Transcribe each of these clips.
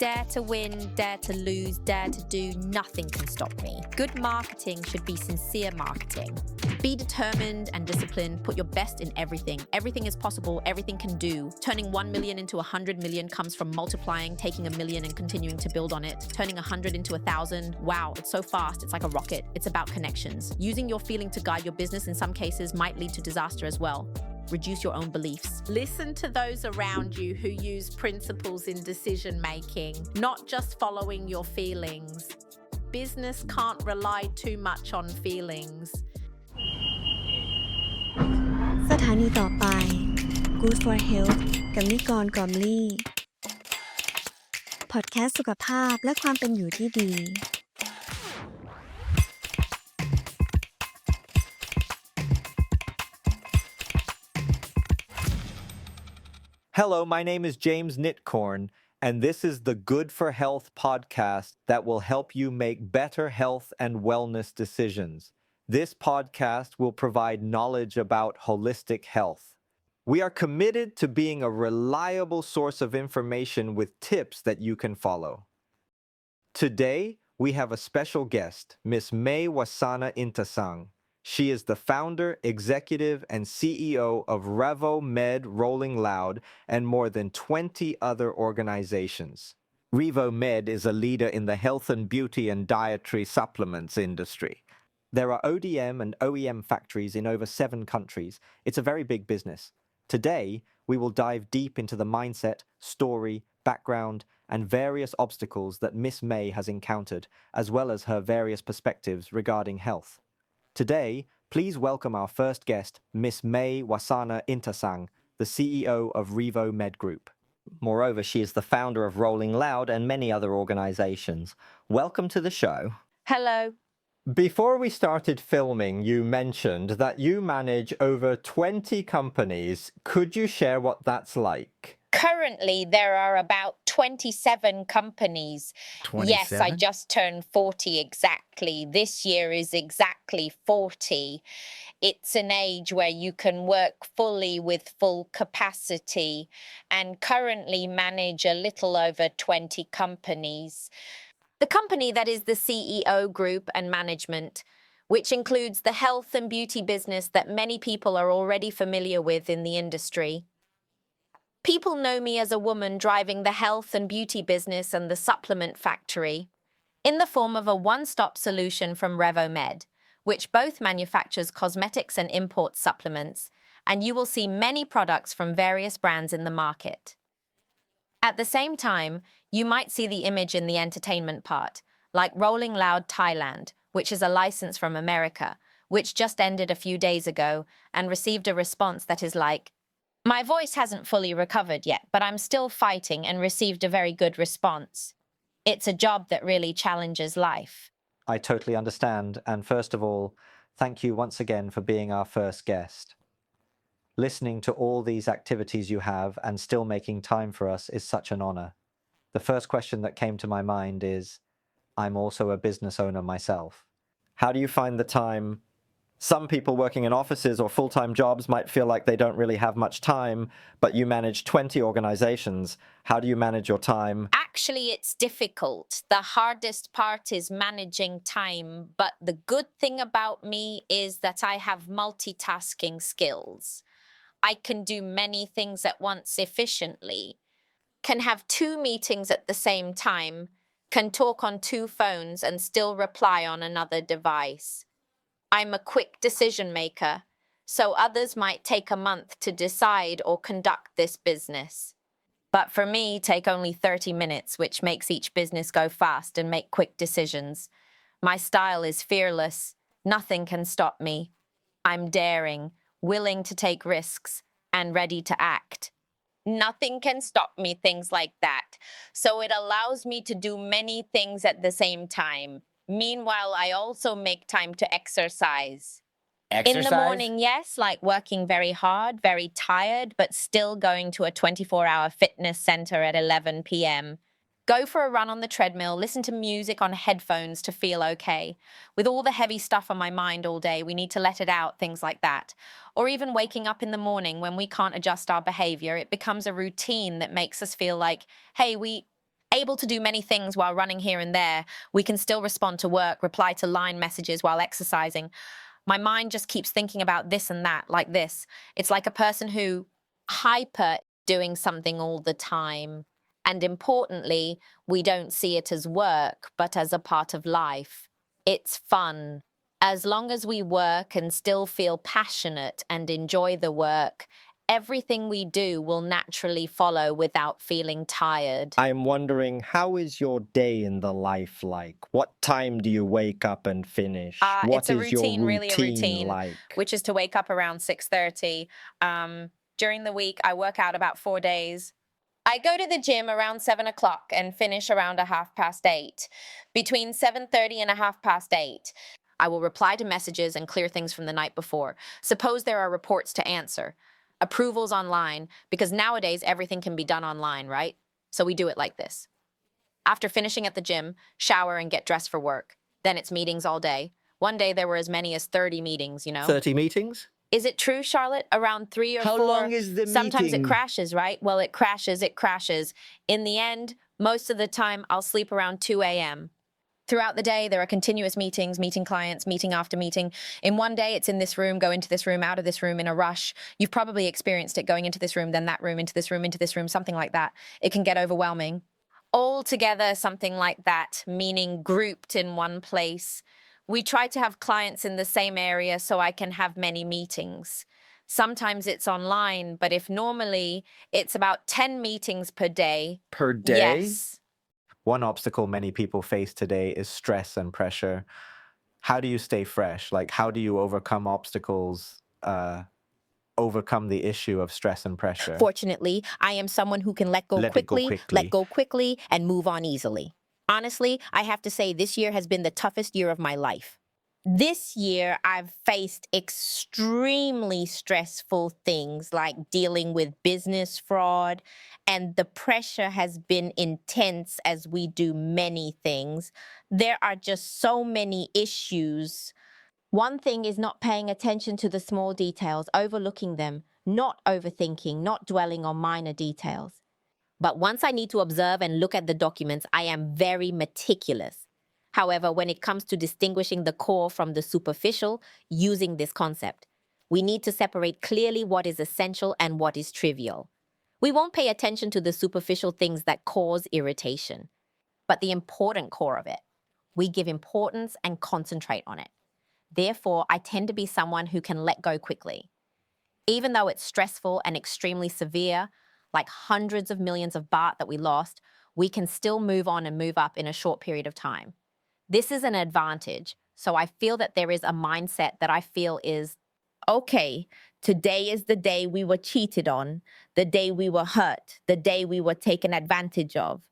Dare to win, dare to lose, dare to do, nothing can stop me. Good marketing should be sincere marketing. Be determined and disciplined. Put your best in everything. Everything is possible. Everything can do. Turning 1 million into 100 million comes from multiplying, taking a million and continuing to build on it. Turning 100 into 1,000. Wow, it's so fast. It's like a rocket. It's about connections. Using your feeling to guide your business in some cases might lead to disaster as well. Reduce your own beliefs. Listen to those around you who use principles in decision making, not just following your feelings. Business can't rely too much on feelings. สถานีต่อไป good for health กับนิกร กอมลี่ พอดแคสต์สุขภาพและความเป็นอยู่ที่ดี Hello, my name is James Nitcorn, and this is the Good for Health podcast that will help you make better health and wellness decisions. This podcast will provide knowledge about holistic health. We are committed to being a reliable source of information with tips that you can follow. Today, we have a special guest, Miss May Wasana Intasang. She is the founder, executive, and CEO of Revomed Rolling Loud and more than 20 other organizations. Revomed is a leader in the health and beauty and dietary supplements industry. There are ODM and OEM factories in over 7 countries. It's a very big business. Today, we will dive deep into the mindset, story, background, and various obstacles that Miss May has encountered, as well as her various perspectives regarding health. Today, please welcome our first guest, Miss May Wasana Intasang, the CEO of Revomed Group. Moreover, she is the founder of Rolling Loud and many other organizations. Welcome to the show. Hello. Before we started filming, you mentioned that you manage over 20 companies. Could you share what that's like? Currently, there are about 27 companies. 27? Yes, I just turned 40 exactly. This year is exactly 40. It's an age where you can work fully with full capacity and currently manage a little over 20 companies. The company that is the CEO group and management, which includes the health and beauty business that many people are already familiar with in the industry. People know me as a woman driving the health and beauty business and the supplement factory in the form of a one-stop solution from Revomed, which both manufactures cosmetics and imports supplements, and you will see many products from various brands in the market. At the same time, you might see the image in the entertainment part, like Rolling Loud Thailand, which is a license from America, which just ended a few days ago and received a response that is like, "My voice hasn't fully recovered yet, but I'm still fighting," and received a very good response. It's a job that really challenges life. I totally understand. And first of all, thank you once again for being our first guest. Listening to all these activities you have and still making time for us is such an honor. The first question that came to my mind is, I'm also a business owner myself. How do you find the time? Some people working in offices or full-time jobs might feel like they don't really have much time, but you manage 20 organizations. How do you manage your time? Actually, it's difficult. The hardest part is managing time, but the good thing about me is that I have multitasking skills. I can do many things at once efficiently, can have 2 meetings at the same time, can talk on 2 phones and still reply on another device. I'm a quick decision maker, so others might take a month to decide or conduct this business. But for me, take only 30 minutes, which makes each business go fast and make quick decisions. My style is fearless. Nothing can stop me. I'm daring, willing to take risks, and ready to act. Nothing can stop me, things like that. So it allows me to do many things at the same time. Meanwhile, I also make time to exercise. In the morning, yes, like working very hard, very tired, but still going to a 24-hour fitness center at 11 p.m. Go for a run on the treadmill, listen to music on headphones to feel okay. With all the heavy stuff on my mind all day, we need to let it out, things like that. Or even waking up in the morning when we can't adjust our behavior, it becomes a routine that makes us feel like, hey, we able to do many things while running here and there. We can still respond to work, reply to line messages while exercising. My mind just keeps thinking about this and that, like this. It's like a person who hyper doing something all the time. And importantly, we don't see it as work, but as a part of life. It's fun. As long as we work and still feel passionate and enjoy the work, everything we do will naturally follow without feeling tired. I'm wondering, how is your day in the life like? What time do you wake up and finish? It's a What is your routine, really a routine, like? which is to wake up around 6:30. During the week, I work out about 4 days. I go to the gym around 7 o'clock and finish around 8:30. Between 7:30 and 8:30, I will reply to messages and clear things from the night before. Suppose there are reports to answer, approvals online, because nowadays everything can be done online, right? So we do it like this. After finishing at the gym, shower and get dressed for work. Then it's meetings all day. One day there were as many as 30 meetings, 30 meetings? Is it true, Charlotte? Around 3 or 4? How long is the Sometimes meeting? it crashes, right? Well, it crashes. In the end, most of the time, I'll sleep around 2 a.m. Throughout the day, there are continuous meetings, meeting clients, meeting after meeting. In one day, it's in this room, go into this room, out of this room in a rush. You've probably experienced it going into this room, then that room, into this room, something like that. It can get overwhelming. All together, something like that, meaning grouped in one place. We try to have clients in the same area so I can have many meetings. Sometimes it's online, but if normally it's about 10 meetings per day. Per day? Yes. One obstacle many people face today is stress and pressure. How do you stay fresh? Like, how do you overcome obstacles, overcome the issue of stress and pressure? Fortunately, I am someone who can let go Let it go quickly, quickly. and move on easily. Honestly, I have to say this year has been the toughest year of my life. This year, I've faced extremely stressful things like dealing with business fraud, and the pressure has been intense as we do many things. There are just so many issues. One thing is not paying attention to the small details, overlooking them, not overthinking, not dwelling on minor details. But once I need to observe and look at the documents, I am very meticulous. However, when it comes to distinguishing the core from the superficial, using this concept, we need to separate clearly what is essential and what is trivial. We won't pay attention to the superficial things that cause irritation, but the important core of it. We give importance and concentrate on it. Therefore, I tend to be someone who can let go quickly. Even though it's stressful and extremely severe, like hundreds of millions of baht that we lost, we can still move on and move up in a short period of time. This is an advantage. So I feel that there is a mindset that I feel is, okay, today is the day we were cheated on, the day we were hurt, the day we were taken advantage of.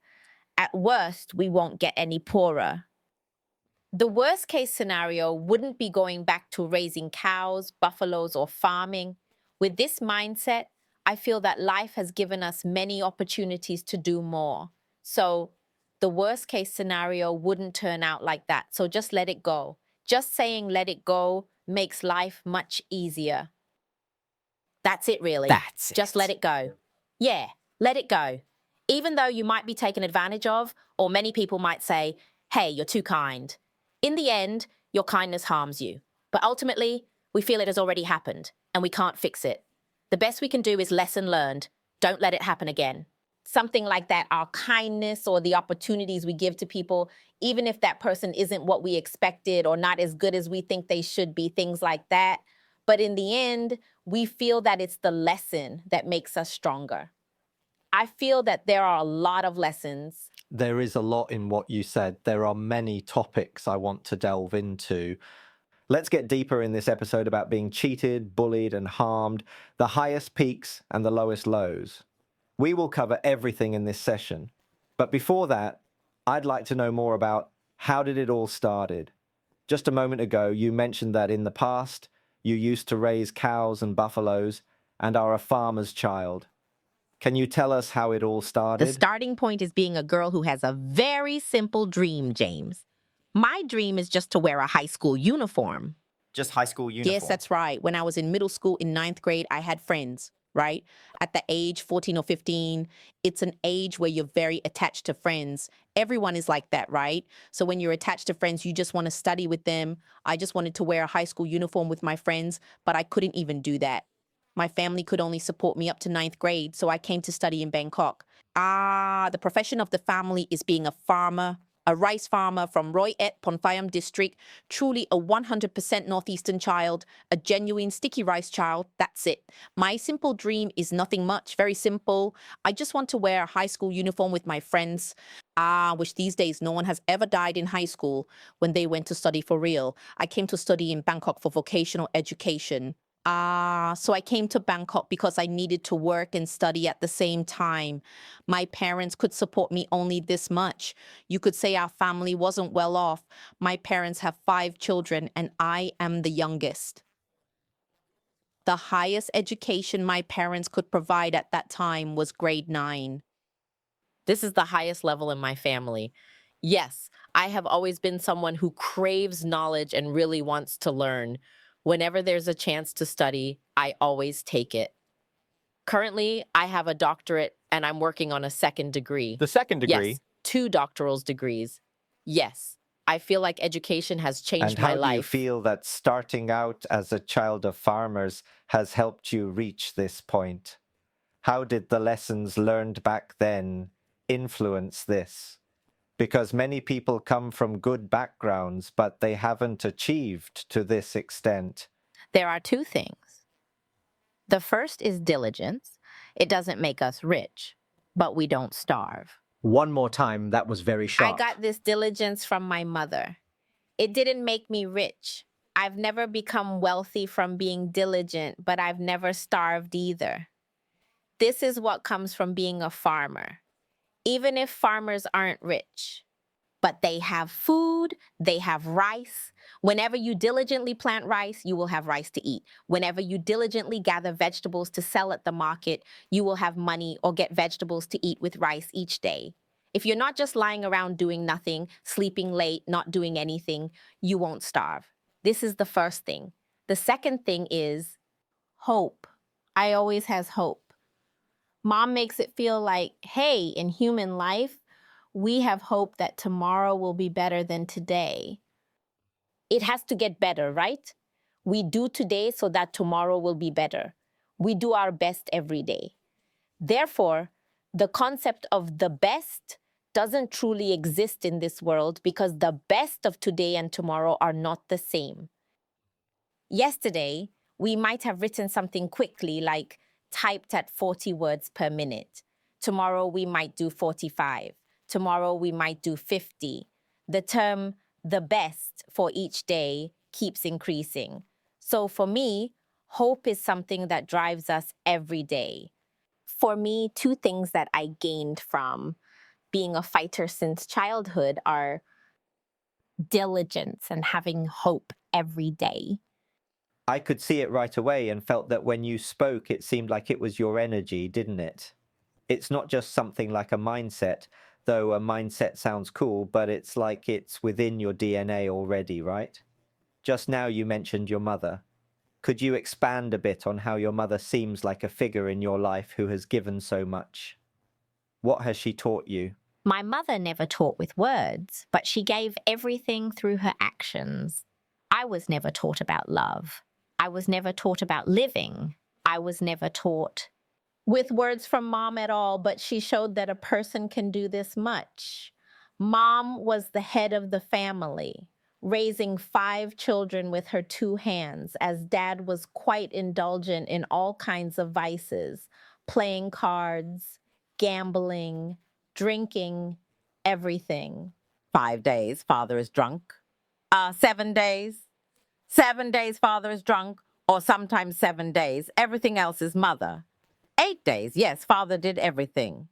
At worst, we won't get any poorer. The worst case scenario wouldn't be going back to raising cows, buffaloes, or farming. With this mindset, I feel that life has given us many opportunities to do more. So the worst case scenario wouldn't turn out like that. So just let it go. Just saying let it go makes life much easier. That's it, really. That's it. Just let it go. Yeah, let it go. Even though you might be taken advantage of, or many people might say, hey, you're too kind. In the end, your kindness harms you. But ultimately, we feel it has already happened, and we can't fix it. The best we can do is lesson learned. Don't let it happen again. Something like that, our kindness or the opportunities we give to people, even if that person isn't what we expected or not as good as we think they should be, things like that. But in the end, we feel that it's the lesson that makes us stronger. I feel that there are a lot of lessons. There is a lot in what you said. There are many topics I want to delve into. Let's get deeper in this episode about being cheated, bullied, and harmed, the highest peaks and the lowest lows. We will cover everything in this session. But before that, I'd like to know more about how did it all started. Just a moment ago, you mentioned that in the past, you used to raise cows and buffaloes and are a farmer's child. Can you tell us how it all started? The starting point is being a girl who has a very simple dream, James. My dream is just to wear a high school uniform. Just high school uniform? Yes, that's right. When I was in middle school in 9th grade, I had friends. right? At the age 14 or 15, it's an age where you're very attached to friends. Everyone is like that, right? So when you're attached to friends, you just want to study with them. I just wanted to wear a high school uniform with my friends, but I couldn't even do that. My family could only support me up to ninth grade, so I came to study in Bangkok. The profession of the family is being a farmer, a rice farmer from Roy Et Ponpayam district, truly a 100% Northeastern child, a genuine sticky rice child. That's it. My simple dream is nothing much, very simple. I just want to wear a high school uniform with my friends. Which these days no one has ever died in high school when they went to study for real. I came to study in Bangkok for vocational education. So I came to Bangkok because I needed to work and study at the same time. My parents could support me only this much. You could say our family wasn't well off. My parents have 5 children and I am the youngest. The highest education my parents could provide at that time was grade 9. This is the highest level in my family. Yes, I have always been someone who craves knowledge and really wants to learn. Whenever there's a chance to study, I always take it. Currently, I have a doctorate and I'm working on a second degree. The second degree? Yes, 2 doctoral degrees. Yes, I feel like education has changed And my how do you life. feel that starting out as a child of farmers has helped you reach this point? How did the lessons learned back then influence this? Because many people come from good backgrounds, but they haven't achieved to this extent. There are 2 things. The first is diligence. It doesn't make us rich, but we don't starve. One more time, that was very I sharp. got this diligence from my mother. It didn't make me rich. I've never become wealthy from being diligent, but I've never starved either. This is what comes from being a farmer. Even if farmers aren't rich, but they have food, they have rice. Whenever you diligently plant rice, you will have rice to eat. Whenever you diligently gather vegetables to sell at the market, you will have money or get vegetables to eat with rice each day. If you're not just lying around doing nothing, sleeping late, not doing anything, you won't starve. This is the first thing. The second thing is hope. I always has hope. Mom makes it feel like, hey, in human life, we have hope that tomorrow will be better than today. It has to get better, right? We do today so that tomorrow will be better. We do our best every day. Therefore, the concept of the best doesn't truly exist in this world because the best of today and tomorrow are not the same. Yesterday, we might have written something quickly, like typed at 40 words per minute. Tomorrow, we might do 45. Tomorrow, we might do 50. The term the best for each day keeps increasing. So for me, hope is something that drives us every day. For me, 2 things that I gained from being a fighter since childhood are diligence and having hope every day. I could see it right away and felt that when you spoke, it seemed like it was your energy, didn't it? It's not just something like a mindset, though a mindset sounds cool, but it's like it's within your DNA already, right? Just now you mentioned your mother. Could you expand a bit on how your mother seems like a figure in your life who has given so much? What has she taught you? My mother never taught with words, but she gave everything through her actions. I was never taught about love. I was never taught about living. I was never taught with words from mom at all, but she showed that a person can do this much. Mom was the head of the family, raising 5 children with her 2 hands, as dad was quite indulgent in all kinds of vices, playing cards, gambling, drinking, everything. 5 days, father is drunk. 7 days. 7 days, father is drunk, or sometimes 7 days. Everything else is mother. 8 days, yes, father did everything.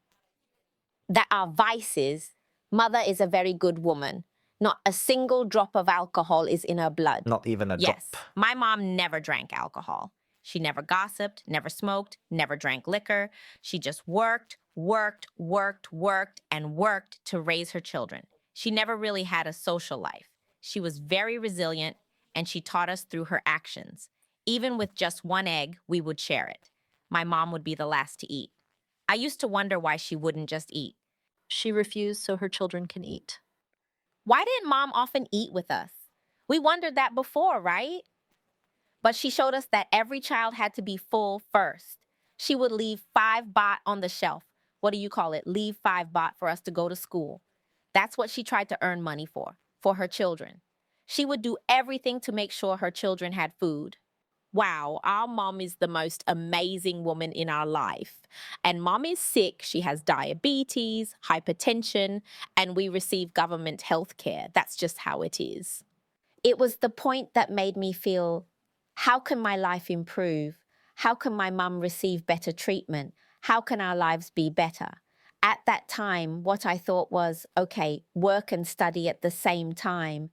That are vices. Mother is a very good woman. Not a single drop of alcohol is in her blood. Not even a Yes, drop. my mom never drank alcohol. She never gossiped, never smoked, never drank liquor. She just worked, and worked to raise her children. She never really had a social life. She was very resilient, and she taught us through her actions. Even with just 1 egg, we would share it. my mom would be the last to eat. I used to wonder why she wouldn't just eat. She refused so her children can eat. Why didn't mom often eat with us? We wondered that before, right? But she showed us that every child had to be full first. She would leave 5 baht on the shelf. What do you call it? Leave 5 baht for us to go to school. That's what she tried to earn money for her children. She would do everything to make sure her children had food. Wow, our mom is the most amazing woman in our life. And mom is sick. She has diabetes, hypertension, and we receive government health care. That's just how it is. It was the point that made me feel, how can my life improve? How can my mum receive better treatment? How can our lives be better? At that time, what I thought was, okay, work and study at the same time.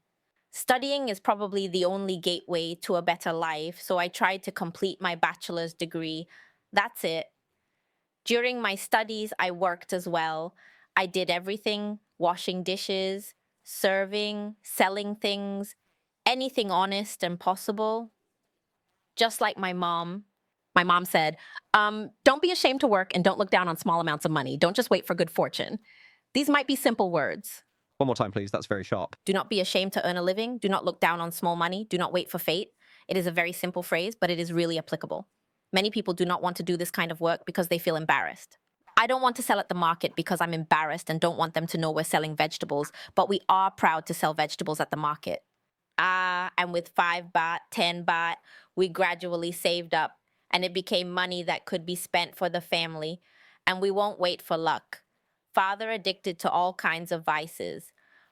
Studying is probably the only gateway to a better life, so I tried to complete my bachelor's degree. That's it. During my studies, I worked as well. I did everything, washing dishes, serving, selling things, anything honest and possible. Just like my mom. My mom said, don't be ashamed to work and don't look down on small amounts of money. Don't just wait for good fortune. These might be simple words. One more time, please. That's very sharp. Do not be ashamed to earn a living. Do not look down on small money. Do not wait for fate. It is a very simple phrase, but it is really applicable. Many people do not want to do this kind of work because they feel embarrassed. I don't want to sell at the market because I'm embarrassed and don't want them to know we're selling vegetables, but we are proud to sell vegetables at the market. And with 5 baht, 10 baht, we gradually saved up and it became money that could be spent for the family. And we won't wait for luck. Father addicted to all kinds of vices.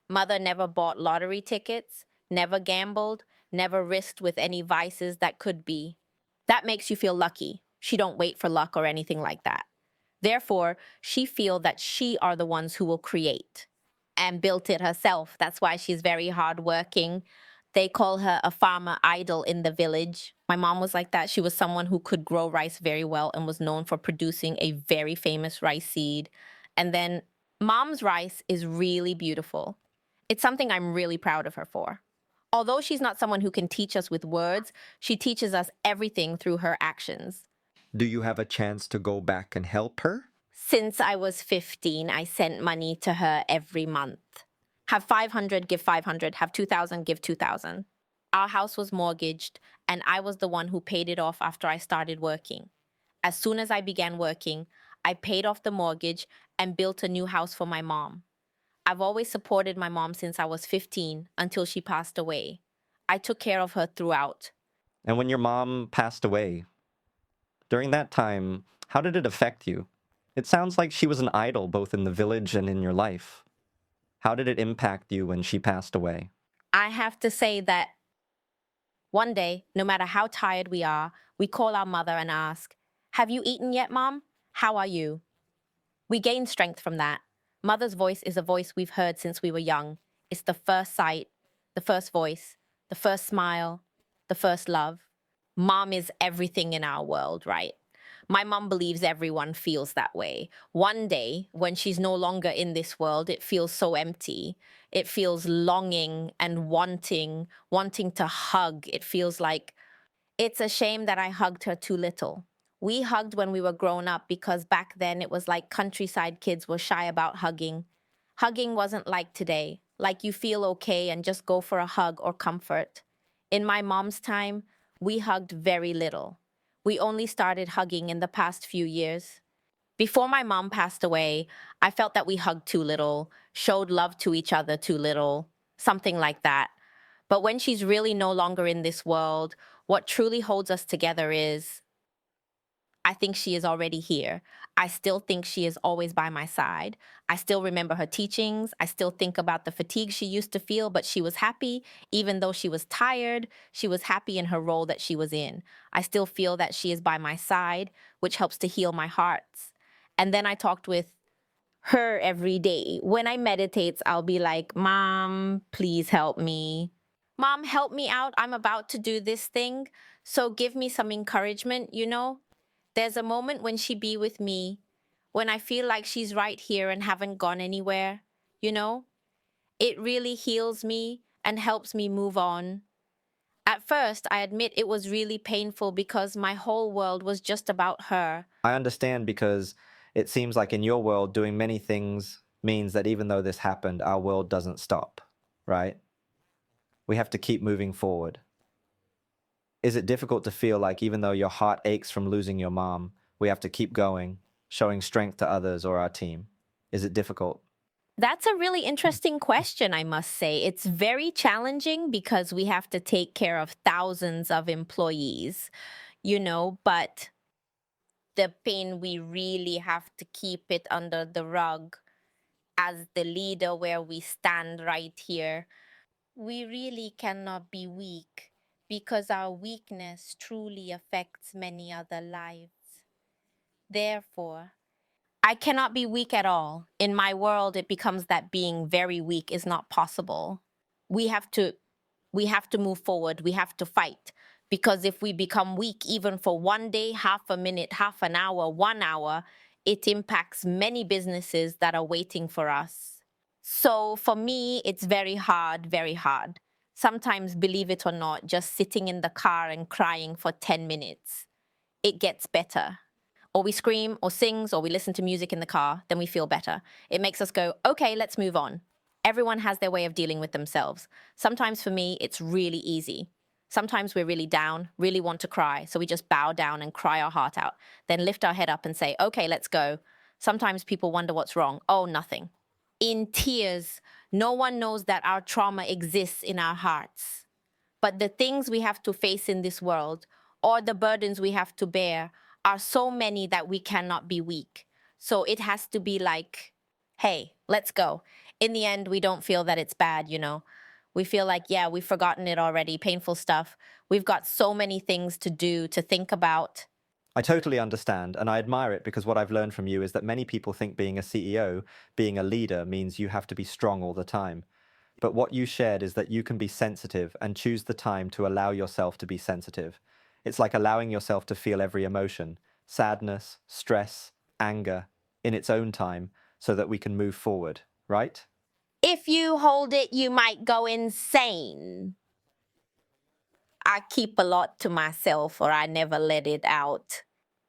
Mother never bought lottery tickets, never gambled, never risked with any vices that could be. That makes you feel lucky. She don't wait for luck or anything like that. Therefore, she feel that she are the ones who will create and built it herself. That's why she's very hardworking. They call her a farmer idol in the village. My mom was like that. She was someone who could grow rice very well and was known for producing a very famous rice seed. And then mom's rice is really beautiful. It's something I'm really proud of her for. Although she's not someone who can teach us with words, she teaches us everything through her actions. Do you have a chance to go back and help her? Since I was 15, I sent money to her every month. Have 500, give 500. Have 2,000, give 2,000. Our house was mortgaged, and I was the one who paid it off after I started working. As soon as I began working, I paid off the mortgage and built a new house for my mom. I've always supported my mom since I was 15 until she passed away. I took care of her throughout. And when your mom passed away, during that time, how did it affect you? It sounds like she was an idol both in the village and in your life. How did it impact you when she passed away? I have to say that one day, no matter how tired we are, we call our mother and ask, "Have you eaten yet, Mom? How are you?" We gain strength from that. Mother's voice is a voice we've heard since we were young. It's the first sight, the first voice, the first smile, the first love. Mom is everything in our world, right? My mom believes everyone feels that way. One day, when she's no longer in this world, it feels so empty. It feels longing and wanting to hug. It feels like it's a shame that I hugged her too little. We hugged when we were grown up because back then it was like countryside kids were shy about hugging. Hugging wasn't like today, like you feel okay and just go for a hug or comfort. In my mom's time, we hugged very little. We only started hugging in the past few years. Before my mom passed away, I felt that we hugged too little, showed love to each other too little, something like that. But when she's really no longer in this world, what truly holds us together is, I think she is already here. I still think she is always by my side. I still remember her teachings. I still think about the fatigue she used to feel, but she was happy. Even though she was tired, she was happy in her role that she was in. I still feel that she is by my side, which helps to heal my heart. And then I talked with her every day. When I meditate, I'll be like, "Mom, please help me. Mom, help me out. I'm about to do this thing. So give me some encouragement, you know?" There's a moment when she be with me, when I feel like she's right here and haven't gone anywhere, you know? It really heals me and helps me move on. At first, I admit it was really painful because my whole world was just about her. I understand because it seems like in your world, doing many things means that even though this happened, our world doesn't stop, right? We have to keep moving forward. Is it difficult to feel like even though your heart aches from losing your mom, we have to keep going, showing strength to others or our team? Is it difficult? That's a really interesting question, I must say. It's very challenging because we have to take care of thousands of employees, but the pain, we really have to keep it under the rug. As the leader, where we stand right here, we really cannot be weak because our weakness truly affects many other lives. Therefore, I cannot be weak at all. In my world, it becomes that being very weak is not possible. We have to move forward. We have to fight. Because if we become weak, even for one day, half a minute, half an hour, 1 hour, it impacts many businesses that are waiting for us. So for me, it's very hard, very hard. Sometimes, believe it or not, just sitting in the car and crying for 10 minutes, it gets better. Or we scream or sings or we listen to music in the car, then we feel better. It makes us go, okay, let's move on. Everyone has their way of dealing with themselves. Sometimes for me, it's really easy. Sometimes we're really down, really want to cry, so we just bow down and cry our heart out, then lift our head up and say, okay, let's go. Sometimes people wonder what's wrong. Oh, nothing. In tears, no one knows that our trauma exists in our hearts. But the things we have to face in this world, or the burdens we have to bear, are so many that we cannot be weak. So it has to be like, hey, let's go. In the end, we don't feel that it's bad, We feel like, yeah, we've forgotten it already, painful stuff. We've got so many things to do, to think about. I totally understand, and I admire it because what I've learned from you is that many people think being a CEO, being a leader, means you have to be strong all the time. But what you shared is that you can be sensitive and choose the time to allow yourself to be sensitive. It's like allowing yourself to feel every emotion, sadness, stress, anger, in its own time, so that we can move forward, right? If you hold it, you might go insane. I keep a lot to myself or I never let it out.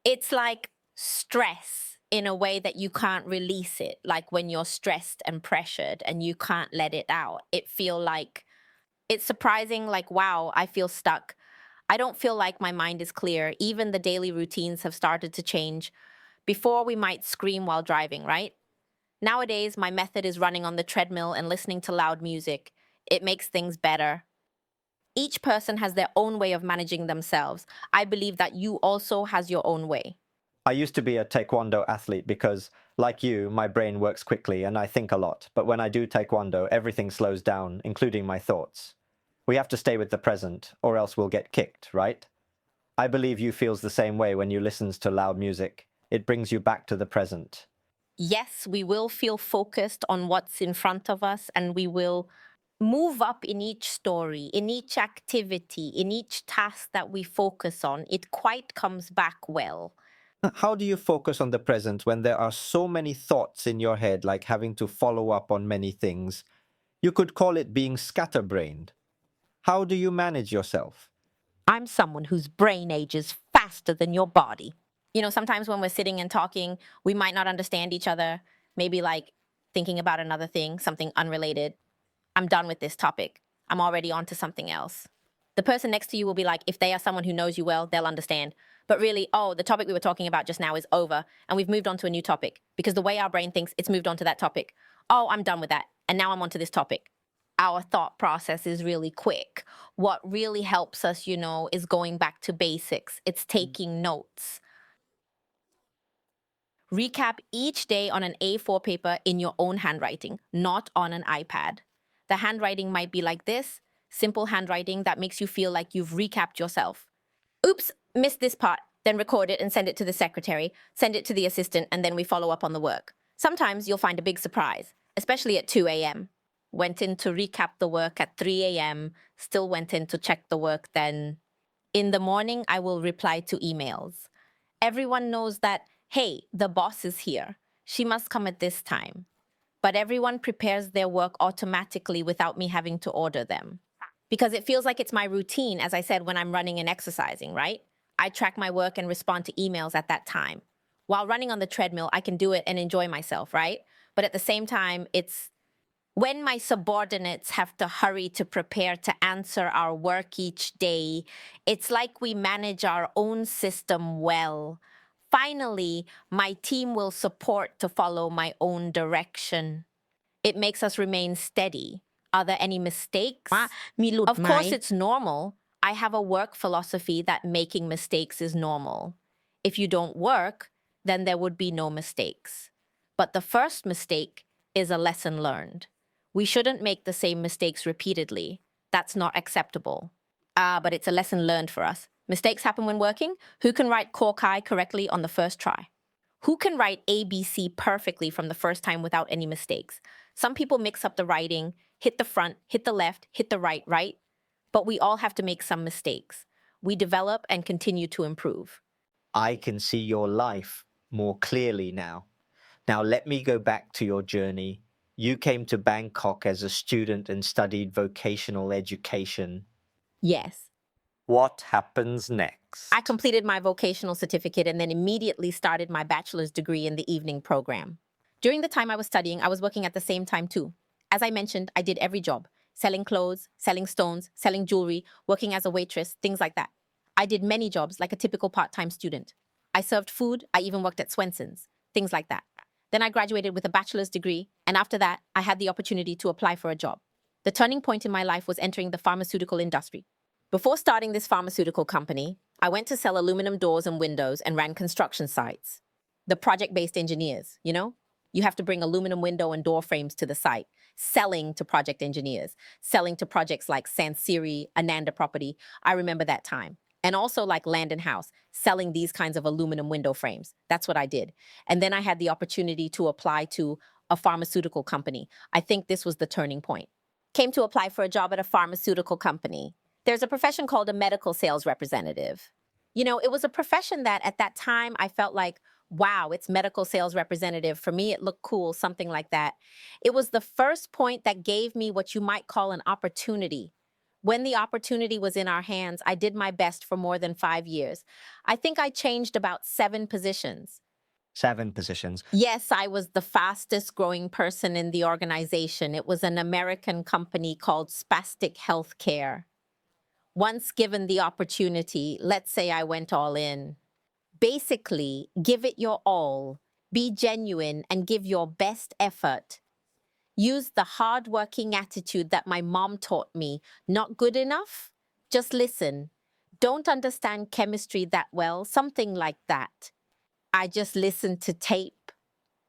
It's like stress in a way that you can't release it. Like when you're stressed and pressured and you can't let it out. It feel like it's surprising, like, wow, I feel stuck. I don't feel like my mind is clear. Even the daily routines have started to change. Before, we might scream while driving, right? Nowadays, my method is running on the treadmill and listening to loud music. It makes things better. Each person has their own way of managing themselves. I believe that you also has your own way. I used to be a taekwondo athlete because, like you, my brain works quickly and I think a lot. But when I do taekwondo, everything slows down, including my thoughts. We have to stay with the present, or else we'll get kicked, right? I believe you feels the same way when you listens to loud music. It brings you back to the present. Yes, we will feel focused on what's in front of us and we will move up in each story, in each activity, in each task that we focus on. It quite comes back well. How do you focus on the present when there are so many thoughts in your head, like having to follow up on many things? You could call it being scatterbrained. How do you manage yourself? I'm someone whose brain ages faster than your body. Sometimes when we're sitting and talking, we might not understand each other, maybe like thinking about another thing, something unrelated. I'm done with this topic. I'm already on to something else. The person next to you will be like, if they are someone who knows you well, they'll understand. But really, oh, the topic we were talking about just now is over and we've moved on to a new topic because the way our brain thinks, it's moved on to that topic. Oh, I'm done with that. And now I'm on to this topic. Our thought process is really quick. What really helps us, is going back to basics. It's taking notes. Recap each day on an A4 paper in your own handwriting, not on an iPad. The handwriting might be like this, simple handwriting that makes you feel like you've recapped yourself. Oops, missed this part. Then record it and send it to the secretary, send it to the assistant, and then we follow up on the work. Sometimes you'll find a big surprise, especially at 2 a.m. Went in to recap the work at 3 a.m., still went in to check the work then. In the morning, I will reply to emails. Everyone knows that, hey, the boss is here. She must come at this time. But everyone prepares their work automatically without me having to order them. because it feels like it's my routine, as I said, when I'm running and exercising, right? I track my work and respond to emails at that time. While running on the treadmill, I can do it and enjoy myself, right? But at the same time, it's when my subordinates have to hurry to prepare to answer our work each day, it's like we manage our own system well. Finally, my team will support to follow my own direction. It makes us remain steady. Are there any mistakes? ว่ามีหลุด Of ไหม course, it's normal. I have a work philosophy that making mistakes is normal. If you don't work, then there would be no mistakes. But the first mistake is a lesson learned. We shouldn't make the same mistakes repeatedly. That's not acceptable. But it's a lesson learned for us. Mistakes happen when working. Who can write Korkai correctly on the first try? Who can write ABC perfectly from the first time without any mistakes? Some people mix up the writing, hit the front, hit the left, hit the right? But we all have to make some mistakes. We develop and continue to improve. I can see your life more clearly now. Now let me go back to your journey. You came to Bangkok as a student and studied vocational education. Yes. What happens next? I completed my vocational certificate and then immediately started my bachelor's degree in the evening program. During the time I was studying, I was working at the same time too. As I mentioned, I did every job: selling clothes, selling stones, selling jewelry, working as a waitress, things like that. I did many jobs like a typical part-time student. I served food, I even worked at Swenson's, things like that. Then I graduated with a bachelor's degree, and after that, I had the opportunity to apply for a job. The turning point in my life was entering the pharmaceutical industry. Before starting this pharmaceutical company, I went to sell aluminum doors and windows and ran construction sites. The project-based engineers, you know? You have to bring aluminum window and door frames to the site, selling to project engineers, selling to projects like Sansiri, Ananda Property. I remember that time. And also like Land and House, selling these kinds of aluminum window frames. That's what I did. And then I had the opportunity to apply to a pharmaceutical company. I think this was the turning point. Came to apply for a job at a pharmaceutical company. There's a profession called a medical sales representative. You know, it was a profession that at that time I felt like, wow, it's medical sales representative. For me, it looked cool, something like that. It was the first point that gave me what you might call an opportunity. When the opportunity was in our hands, I did my best for more than 5 years. I think I changed about 7 positions. 7 positions. Yes, I was the fastest growing person in the organization. It was an American company called Spastic Healthcare. Once given the opportunity, let's say I went all in. Basically, give it your all, be genuine, and give your best effort. Use the hard-working attitude that my mom taught me. Not good enough? Just listen. Don't understand chemistry that well, something like that. I just listen to tape.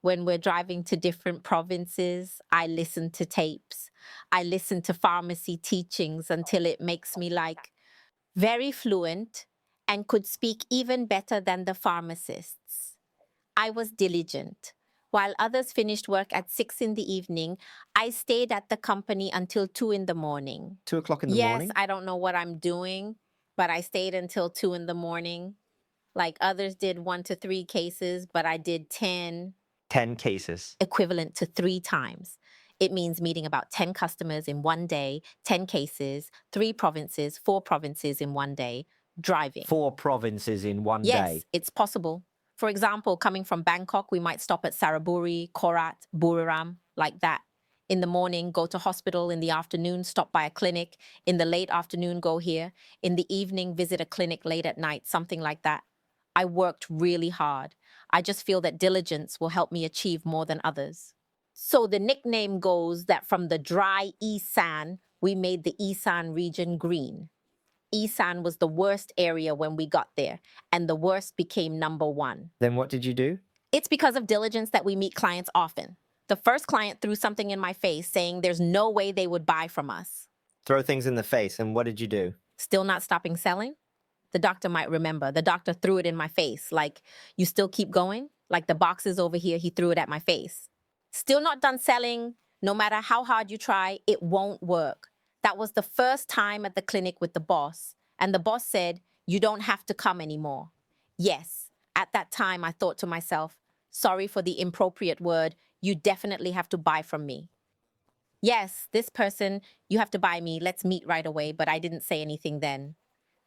When we're driving to different provinces, I listen to tapes. I listen to pharmacy teachings until it makes me like very fluent and could speak even better than the pharmacists. I was diligent. While others finished work at 6 in the evening, I stayed at the company until 2 in the morning. 2 o'clock in the Yes, morning? I don't know what I'm doing, but I stayed until 2 in the morning. Like others did 1 to 3 cases, but I did 10. 10 cases. Equivalent to 3 times. It means meeting about 10 customers in 1 day, 10 cases, 3 provinces, 4 provinces in 1 day, driving. 4 provinces in one Yes, day. it's possible. For example, coming from Bangkok, we might stop at Saraburi, Korat, Buriram, like that. In the morning, go to hospital. In the afternoon, stop by a clinic. In the late afternoon, go here. In the evening, visit a clinic late at night, something like that. I worked really hard. I just feel that diligence will help me achieve more than others. So the nickname goes that from the dry Isan, we made the Isan region green. Isan was the worst area when we got there, and the worst became number 1. Then what did you do? It's because of diligence that we meet clients often. The first client threw something in my face saying there's no way they would buy from us. Throw things in the face, and what did you do? Still not stopping selling? The doctor might remember. The doctor threw it in my face. Like, you still keep going? Like the boxes over here, he threw it at my face. Still not done selling? No matter how hard you try, it won't work. That was the first time at the clinic with the boss. And the boss said, you don't have to come anymore. Yes, at that time, I thought to myself, sorry for the inappropriate word, you definitely have to buy from me. Yes, this person, you have to buy me. Let's meet right away. But I didn't say anything then.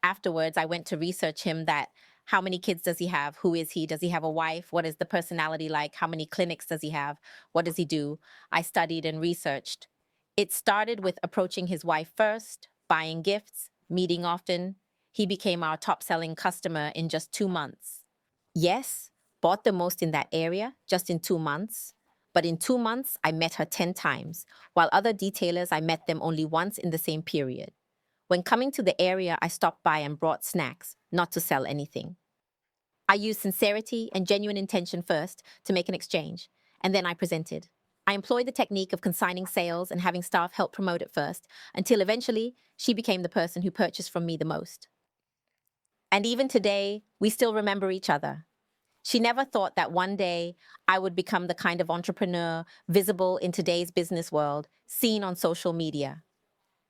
Afterwards, I went to research him that how many kids does he have? Who is he? Does he have a wife? What is the personality like? How many clinics does he have? What does he do? I studied and researched. It started with approaching his wife first, buying gifts, meeting often. He became our top selling customer in just 2 months. Yes, bought the most in that area just in 2 months. But in 2 months, I met her 10 times, while other detailers, I met them only once in the same period. When coming to the area, I stopped by and brought snacks, not to sell anything. I used sincerity and genuine intention first to make an exchange, and then I presented. I employed the technique of consigning sales and having staff help promote it first, until eventually she became the person who purchased from me the most. And even today, we still remember each other. She never thought that one day I would become the kind of entrepreneur visible in today's business world, seen on social media.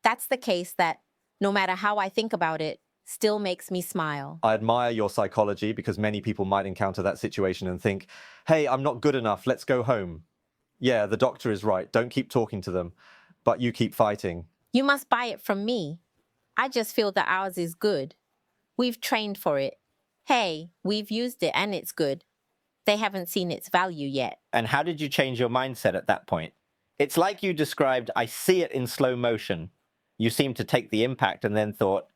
That's the case that, no matter how I think about it, still makes me smile. I admire your psychology because many people might encounter that situation and think, hey, I'm not good enough, let's go home. Yeah, the doctor is right, don't keep talking to them, but you keep fighting. You must buy it from me. I just feel that ours is good. We've trained for it. Hey, we've used it and it's good. They haven't seen its value yet. And how did you change your mindset at that point? It's like you described, I see it in slow motion. You seemed to take the impact and then thought,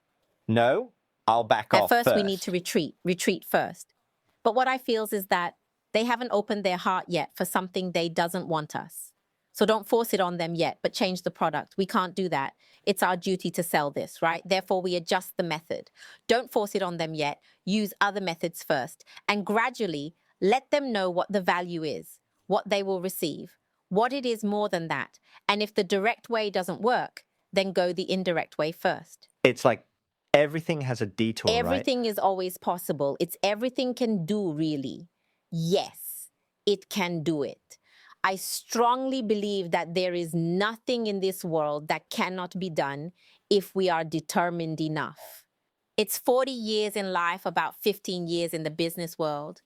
no, I'll back At off first, we need to retreat first. But what I feel is that they haven't opened their heart yet for something they doesn't want us. So don't force it on them yet, but change the product. We can't do that. It's our duty to sell this, right? Therefore, we adjust the method. Don't force it on them yet. Use other methods first. And gradually, let them know what the value is, what they will receive, what it is more than that. And if the direct way doesn't work, then go the indirect way first. It's like everything has a detour, right? Everything is always possible. It's everything can do, really. Yes, it can do it. I strongly believe that there is nothing in this world that cannot be done if we are determined enough. It's 40 years in life, about 15 years in the business world.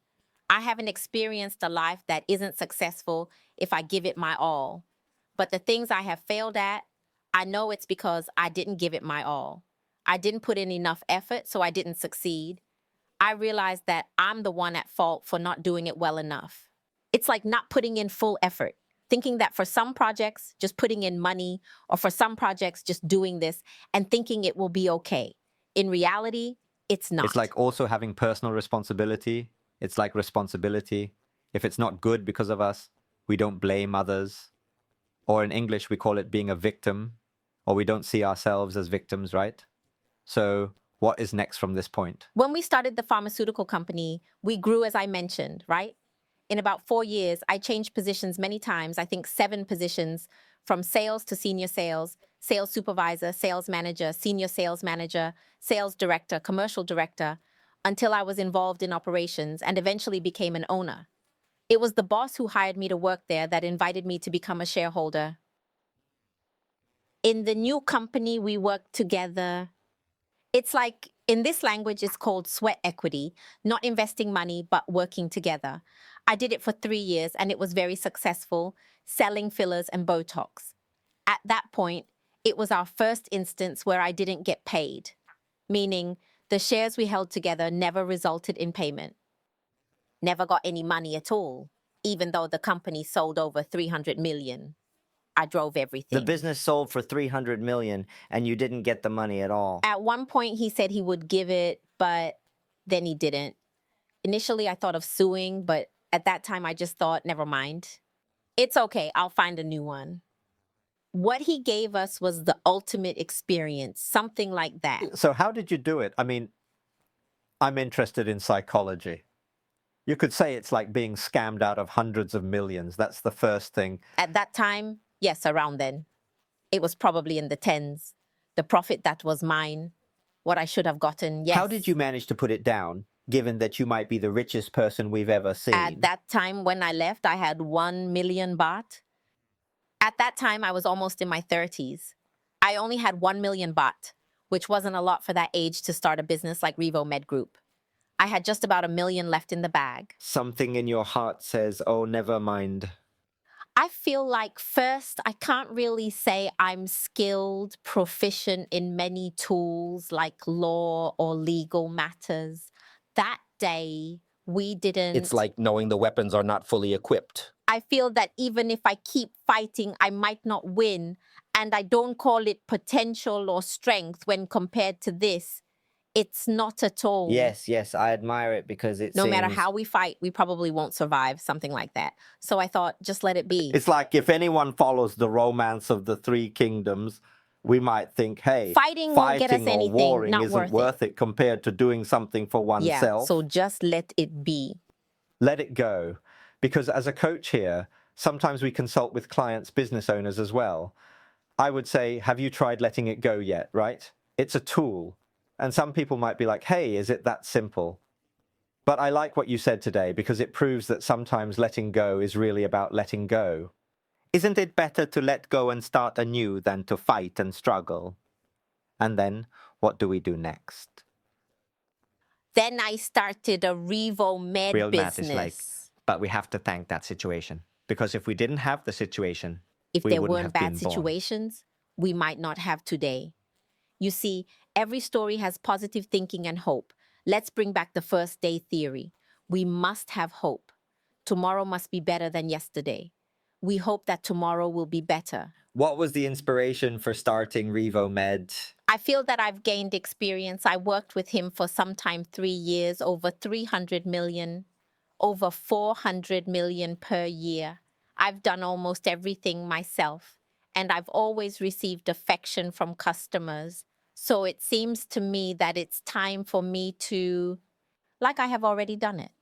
I haven't experienced a life that isn't successful if I give it my all. But the things I have failed at, I know it's because I didn't give it my all. I didn't put in enough effort, so I didn't succeed. I realized that I'm the one at fault for not doing it well enough. It's like not putting in full effort, thinking that for some projects, just putting in money, or for some projects, just doing this and thinking it will be okay. In reality, it's not. It's like also having personal responsibility. It's like responsibility. If it's not good because of us, we don't blame others. Or in English, we call it being a victim, or we don't see ourselves as victims, right? So what is next from this point? When we started the pharmaceutical company, we grew, as I mentioned, right? In about 4 years, I changed positions many times, I think 7 positions, from sales to senior sales, sales supervisor, sales manager, senior sales manager, sales director, commercial director, until I was involved in operations and eventually became an owner. It was the boss who hired me to work there that invited me to become a shareholder. In the new company, we worked together. It's like, in this language, it's called sweat equity, not investing money, but working together. I did it for 3 years and it was very successful, selling fillers and Botox. At that point, it was our first instance where I didn't get paid, meaning the shares we held together never resulted in payment. Never got any money at all, even though the company sold over 300 million. I drove everything. The business sold for 300 million and you didn't get the money at all. At one point, he said he would give it, but then he didn't. Initially, I thought of suing, but at that time, I just thought, never mind. It's okay, I'll find a new one. What he gave us was the ultimate experience, something like that. So how did you do it? I mean, I'm interested in psychology. You could say it's like being scammed out of hundreds of millions. That's the first thing. At that time, yes, around then. It was probably in the tens. The profit that was mine, what I should have gotten, yes. How did you manage to put it down, given that you might be the richest person we've ever seen? At that time, when I left, I had 1 million baht. At that time, I was almost in my 30s. I only had 1 million baht, which wasn't a lot for that age to start a business like Revomed Group. I had just about 1 million left in the bag. Something in your heart says, oh, never mind. I feel like first, I can't really say I'm skilled, proficient in many tools like law or legal matters. That day, we didn't. It's like knowing the weapons are not fully equipped. I feel that even if I keep fighting, I might not win. And I don't call it potential or strength when compared to this. It's not at all. Yes, I admire it because it No matter seems- how we fight, we probably won't survive, something like that. So I thought, just let it be. It's like if anyone follows the romance of the three kingdoms, we might think, hey, Fighting won't get us or anything, warring not isn't worth it compared to doing something for Yeah, oneself. so just let it be. Let it go. Because as a coach here, sometimes we consult with clients, business owners as well. I would say, have you tried letting it go yet, right? It's a tool. And some people might be like, hey, is it that simple? But I like what you said today because it proves that sometimes letting go is really about letting go. Isn't it better to let go and start anew than to fight and struggle? And then, what do we do next? Then I started a Revomed Real business. math is like, but we have to thank that situation. Because if we didn't have the situation, If we there wouldn't weren't have bad been born. situations, we might not have today. You see, every story has positive thinking and hope. Let's bring back the first day theory. We must have hope. Tomorrow must be better than yesterday. We hope that tomorrow will be better. What was the inspiration for starting Revomed? I feel that I've gained experience. I worked with him for sometime 3 years, over 300 million, over 400 million per year. I've done almost everything myself, and I've always received affection from customers. So it seems to me that it's time for me to, like I have already done it.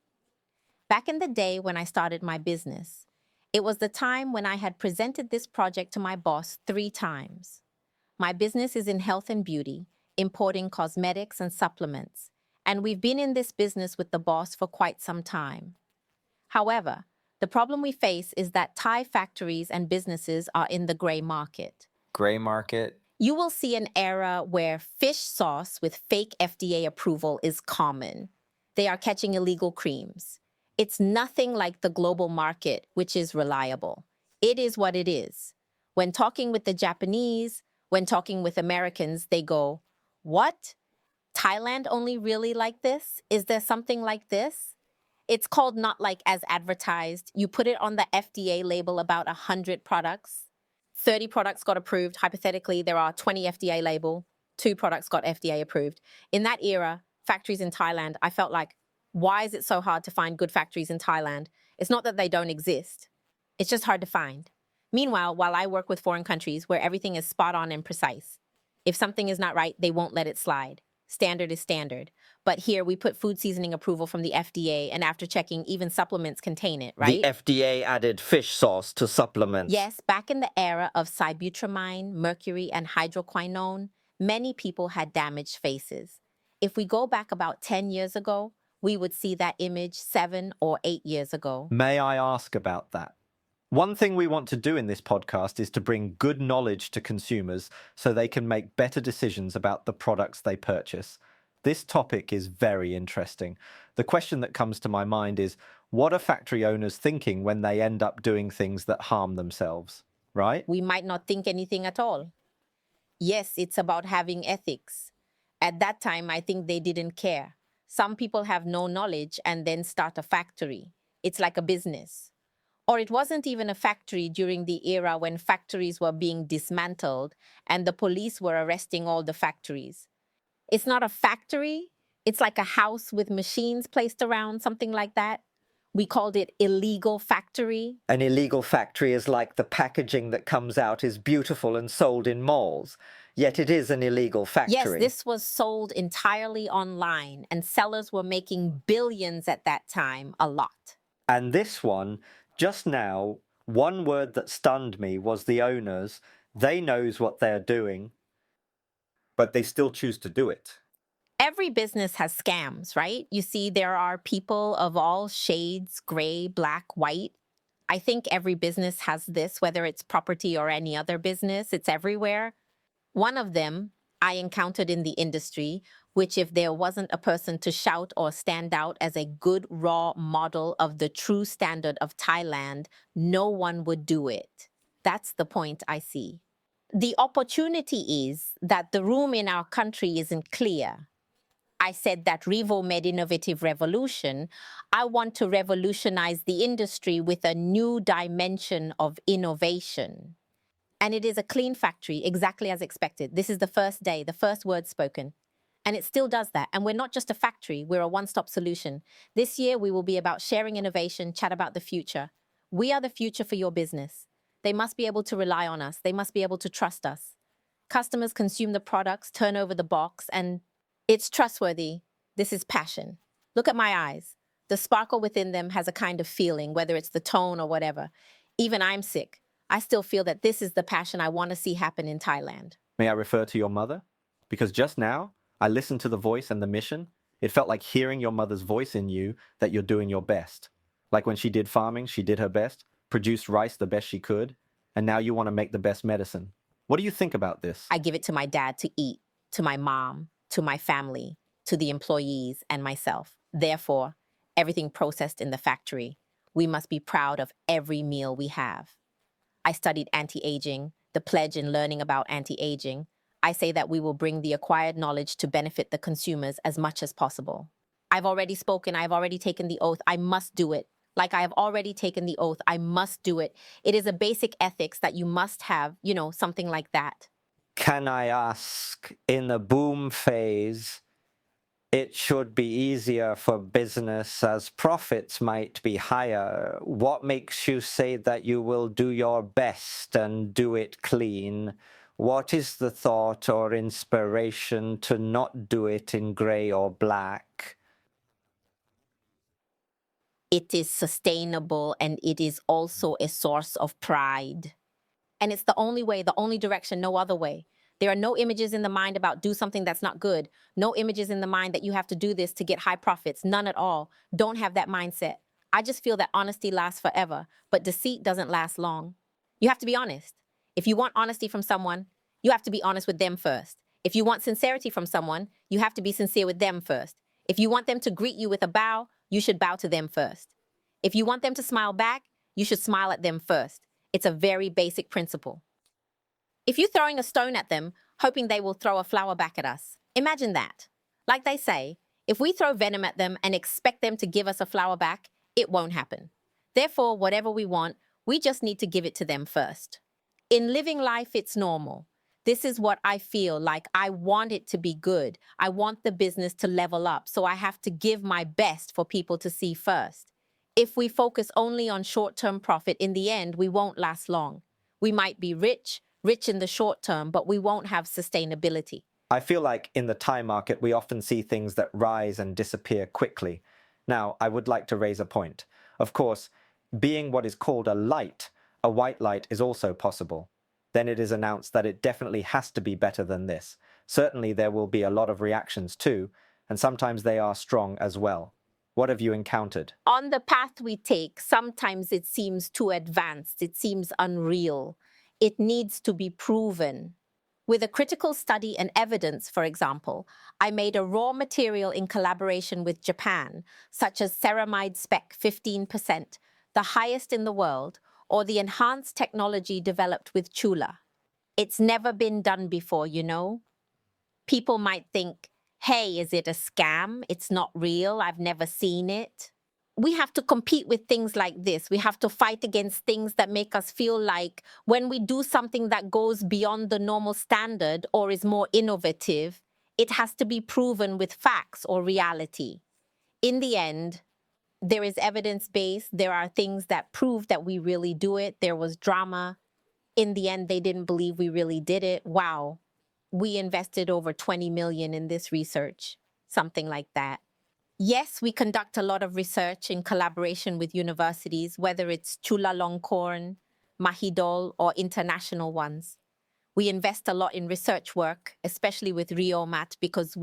Back in the day when I started my business, it was the time when I had presented this project to my boss 3 times. My business is in health and beauty, importing cosmetics and supplements, and we've been in this business with the boss for quite some time. However, the problem we face is that Thai factories and businesses are in the gray market. Gray market? You will see an era where fish sauce with fake FDA approval is common. They are catching illegal creams. It's nothing like the global market, which is reliable. It is what it is. When talking with the Japanese, when talking with Americans, they go, "What? Thailand only really like this? Is there something like this?" It's called not like as advertised. You put it on the FDA label about 100 products. 30 products got approved. Hypothetically, there are 20 FDA label. 2 products got FDA approved. In that era, factories in Thailand, I felt like, why is it so hard to find good factories in Thailand? It's not that they don't exist. It's just hard to find. Meanwhile, while I work with foreign countries where everything is spot on and precise, if something is not right, they won't let it slide. Standard is standard. But here we put food seasoning approval from the FDA, and after checking, even supplements contain it, right? The FDA added fish sauce to supplements. Yes, back in the era of sibutramine, mercury, and hydroquinone, many people had damaged faces. If we go back about 10 years ago, we would see that image 7 or 8 years ago. May I ask about that? One thing we want to do in this podcast is to bring good knowledge to consumers so they can make better decisions about the products they purchase. This topic is very interesting. The question that comes to my mind is, what are factory owners thinking when they end up doing things that harm themselves, right? We might not think anything at all. Yes, it's about having ethics. At that time, I think they didn't care. Some people have no knowledge and then start a factory. It's like a business. Or it wasn't even a factory during the era when factories were being dismantled and the police were arresting all the factories. It's not a factory. It's like a house with machines placed around, something like that. We called it illegal factory. An illegal factory is like the packaging that comes out is beautiful and sold in malls, yet it is an illegal factory. Yes, this was sold entirely online, and sellers were making billions at that time, a lot. And this one, just now, one word that stunned me was the owners. They knows what they're doing, but they still choose to do it. Every business has scams, right? You see, there are people of all shades, gray, black, white. I think every business has this, whether it's property or any other business. It's everywhere. One of them, I encountered in the industry, which if there wasn't a person to shout or stand out as a good raw model of the true standard of Thailand, no one would do it. That's the point I see. The opportunity is that the room in our country isn't clear. I said that Revo made innovative revolution. I want to revolutionize the industry with a new dimension of innovation. And it is a clean factory, exactly as expected. This is the first day, the first word spoken. And it still does that. And we're not just a factory, we're a one-stop solution. This year, we will be about sharing innovation, chat about the future. We are the future for your business. They must be able to rely on us. They must be able to trust us. Customers consume the products, turn over the box, and it's trustworthy. This is passion. Look at my eyes. The sparkle within them has a kind of feeling, whether it's the tone or whatever. Even I'm sick. I still feel that this is the passion I want to see happen in Thailand. May I refer to your mother? Because just now, I listened to the voice and the mission. It felt like hearing your mother's voice in you that you're doing your best. Like when she did farming, she did her best, produced rice the best she could, and now you want to make the best medicine. What do you think about this? I give it to my dad to eat, to my mom, to my family, to the employees, and myself. Therefore, everything processed in the factory, we must be proud of every meal we have. I studied anti-aging, the pledge in learning about anti-aging. I say that we will bring the acquired knowledge to benefit the consumers as much as possible. I've already spoken, I've already taken the oath, I must do it. Like I have already taken the oath, I must do it. It is a basic ethics that you must have, something like that. Can I ask, in the boom phase, it should be easier for business as profits might be higher. What makes you say that you will do your best and do it clean? What is the thought or inspiration to not do it in gray or black? It is sustainable and it is also a source of pride. And it's the only way, the only direction, no other way. There are no images in the mind about do something that's not good. No images in the mind that you have to do this to get high profits. None at all. Don't have that mindset. I just feel that honesty lasts forever, but deceit doesn't last long. You have to be honest. If you want honesty from someone, you have to be honest with them first. If you want sincerity from someone, you have to be sincere with them first. If you want them to greet you with a bow, you should bow to them first. If you want them to smile back, you should smile at them first. It's a very basic principle. If you're throwing a stone at them, hoping they will throw a flower back at us, imagine that. Like they say, if we throw venom at them and expect them to give us a flower back, it won't happen. Therefore, whatever we want, we just need to give it to them first. In living life, it's normal. This is what I feel like. I want it to be good. I want the business to level up, so I have to give my best for people to see first. If we focus only on short-term profit, in the end, we won't last long. We might be rich in the short term, but we won't have sustainability. I feel like in the Thai market, we often see things that rise and disappear quickly. Now, I would like to raise a point. Of course, being what is called a light, a white light is also possible. Then it is announced that it definitely has to be better than this. Certainly there will be a lot of reactions too, and sometimes they are strong as well. What have you encountered? On the path we take, sometimes it seems too advanced. It seems unreal. It needs to be proven. With a critical study and evidence, for example, I made a raw material in collaboration with Japan, such as ceramide spec 15%, the highest in the world, or the enhanced technology developed with Chula. It's never been done before, People might think, hey, is it a scam? It's not real. I've never seen it. We have to compete with things like this. We have to fight against things that make us feel like when we do something that goes beyond the normal standard or is more innovative, it has to be proven with facts or reality. In the end, there is evidence-based. There are things that prove that we really do it. There was drama. In the end, they didn't believe we really did it. Wow. We invested over 20 million in this research, something like that. Yes, we conduct a lot of research in collaboration with universities, whether it's Chulalongkorn, Mahidol, or international ones. We invest a lot in research work, especially with Riomat, because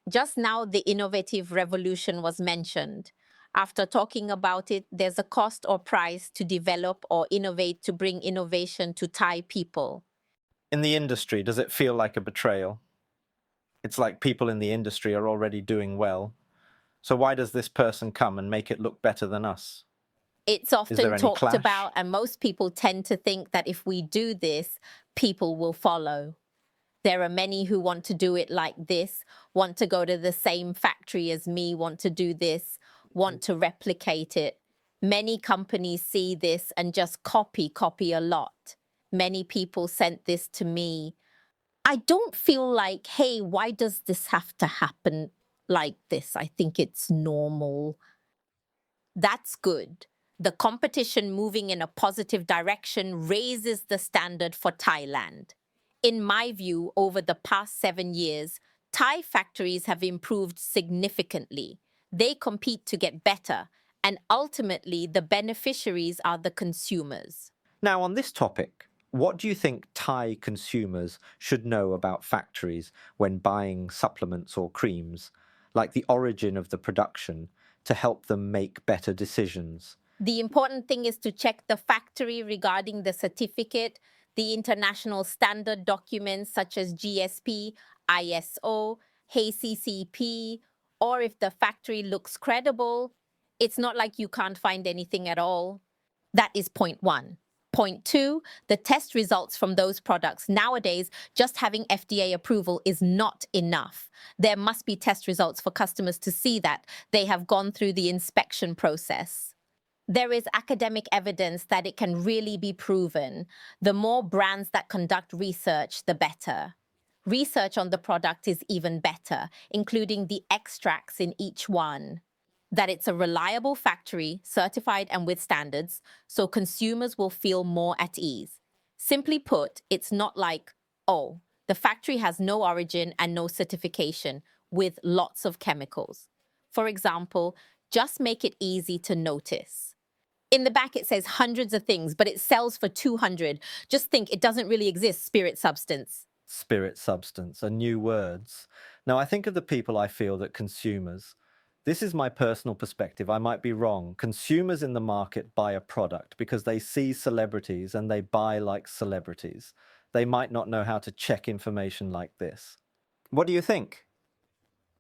just now the innovative revolution was mentioned. After talking about it, there's a cost or price to develop or innovate to bring innovation to Thai people. In the industry, does it feel like a betrayal? It's like people in the industry are already doing well. So why does this person come and make it look better than us? It's there often any talked clash? about, and most people tend to think that if we do this, people will follow. There are many who want to do it like this, want to go to the same factory as me, want to do this, want to replicate it. Many companies see this and just copy a lot. Many people sent this to me. I don't feel like, hey, why does this have to happen like this? I think it's normal. That's good. The competition moving in a positive direction raises the standard for Thailand. In my view, over the past 7 years, Thai factories have improved significantly. They compete to get better, and ultimately, the beneficiaries are the consumers. Now, on this topic, what do you think Thai consumers should know about factories when buying supplements or creams, like the origin of the production, to help them make better decisions? The important thing is to check the factory regarding the certificate, the international standard documents such as GSP, ISO, HACCP, or if the factory looks credible. It's not like you can't find anything at all. That is point 1. Point 2, the test results from those products. Nowadays, just having FDA approval is not enough. There must be test results for customers to see that they have gone through the inspection process. There is academic evidence that it can really be proven. The more brands that conduct research, the better. Research on the product is even better, including the extracts in each one. That it's a reliable factory, certified and with standards, so consumers will feel more at ease. Simply put, it's not like, oh, the factory has no origin and no certification with lots of chemicals. For example, just make it easy to notice. In the back, it says hundreds of things, but it sells for 200. Just think, it doesn't really exist, spirit substance. Spirit substance are new words. Now, I think of the people I feel that consumers, this is my personal perspective, I might be wrong. Consumers in the market buy a product because they see celebrities and they buy like celebrities. They might not know how to check information like this. What do you think?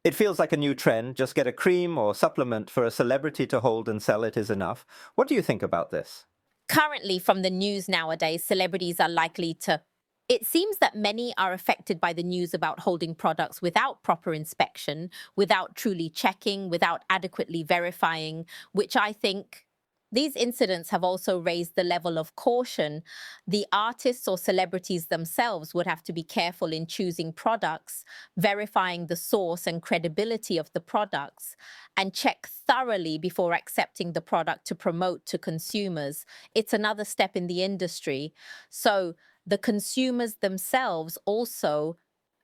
It feels like a new trend. Just get a cream or supplement for a celebrity to hold and sell it is enough. What do you think about this? Currently, from the news nowadays, celebrities are likely to. It seems that many are affected by the news about holding products without proper inspection, without truly checking, without adequately verifying, which I think these incidents have also raised the level of caution. The artists or celebrities themselves would have to be careful in choosing products, verifying the source and credibility of the products, and check thoroughly before accepting the product to promote to consumers. It's another step in the industry. So the consumers themselves also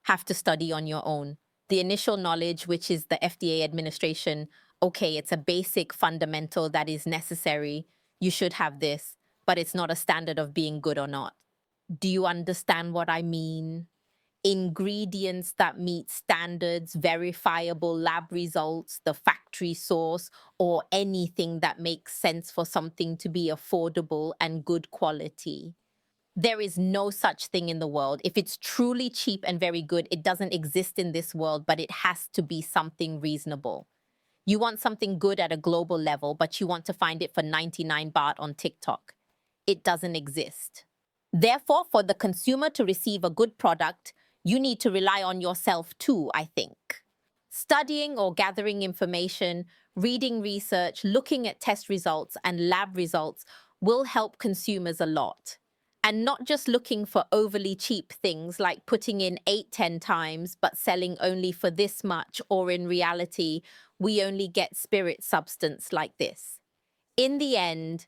have to study on your own. The initial knowledge, which is the FDA administration, okay, it's a basic fundamental that is necessary. You should have this, but it's not a standard of being good or not. Do you understand what I mean? Ingredients that meet standards, verifiable lab results, the factory source, or anything that makes sense for something to be affordable and good quality. There is no such thing in the world. If it's truly cheap and very good, it doesn't exist in this world, but it has to be something reasonable. You want something good at a global level, but you want to find it for 99 baht on TikTok. It doesn't exist. Therefore, for the consumer to receive a good product, you need to rely on yourself too, I think. Studying or gathering information, reading research, looking at test results and lab results will help consumers a lot. And not just looking for overly cheap things like putting in 8-10 times but selling only for this much, or in reality, we only get spirit substance like this. In the end,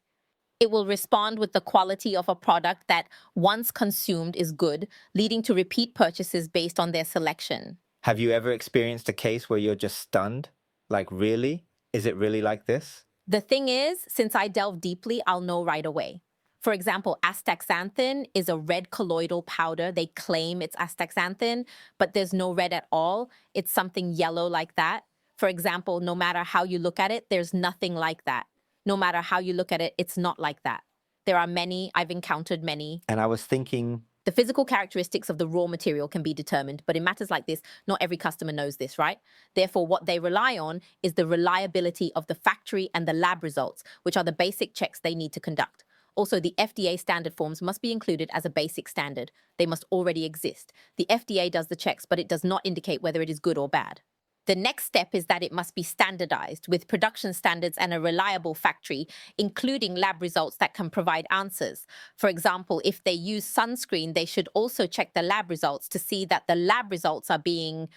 it will respond with the quality of a product that once consumed is good, leading to repeat purchases based on their selection. Have you ever experienced a case where you're just stunned? Like, really? Is it really like this? The thing is, since I delve deeply, I'll know right away. For example, astaxanthin is a red colloidal powder. They claim it's astaxanthin, but there's no red at all. It's something yellow like that. For example, no matter how you look at it, there's nothing like that. No matter how you look at it, it's not like that. There are many, I've encountered many. And I was thinking, The physical characteristics of the raw material can be determined, but in matters like this, not every customer knows this, right? Therefore, what they rely on is the reliability of the factory and the lab results, which are the basic checks they need to conduct. Also, the FDA standard forms must be included as a basic standard. They must already exist. The FDA does the checks, but it does not indicate whether it is good or bad. The next step is that it must be standardized with production standards and a reliable factory, including lab results that can provide answers. For example, if they use sunscreen, they should also check the lab results to see that the lab results are being...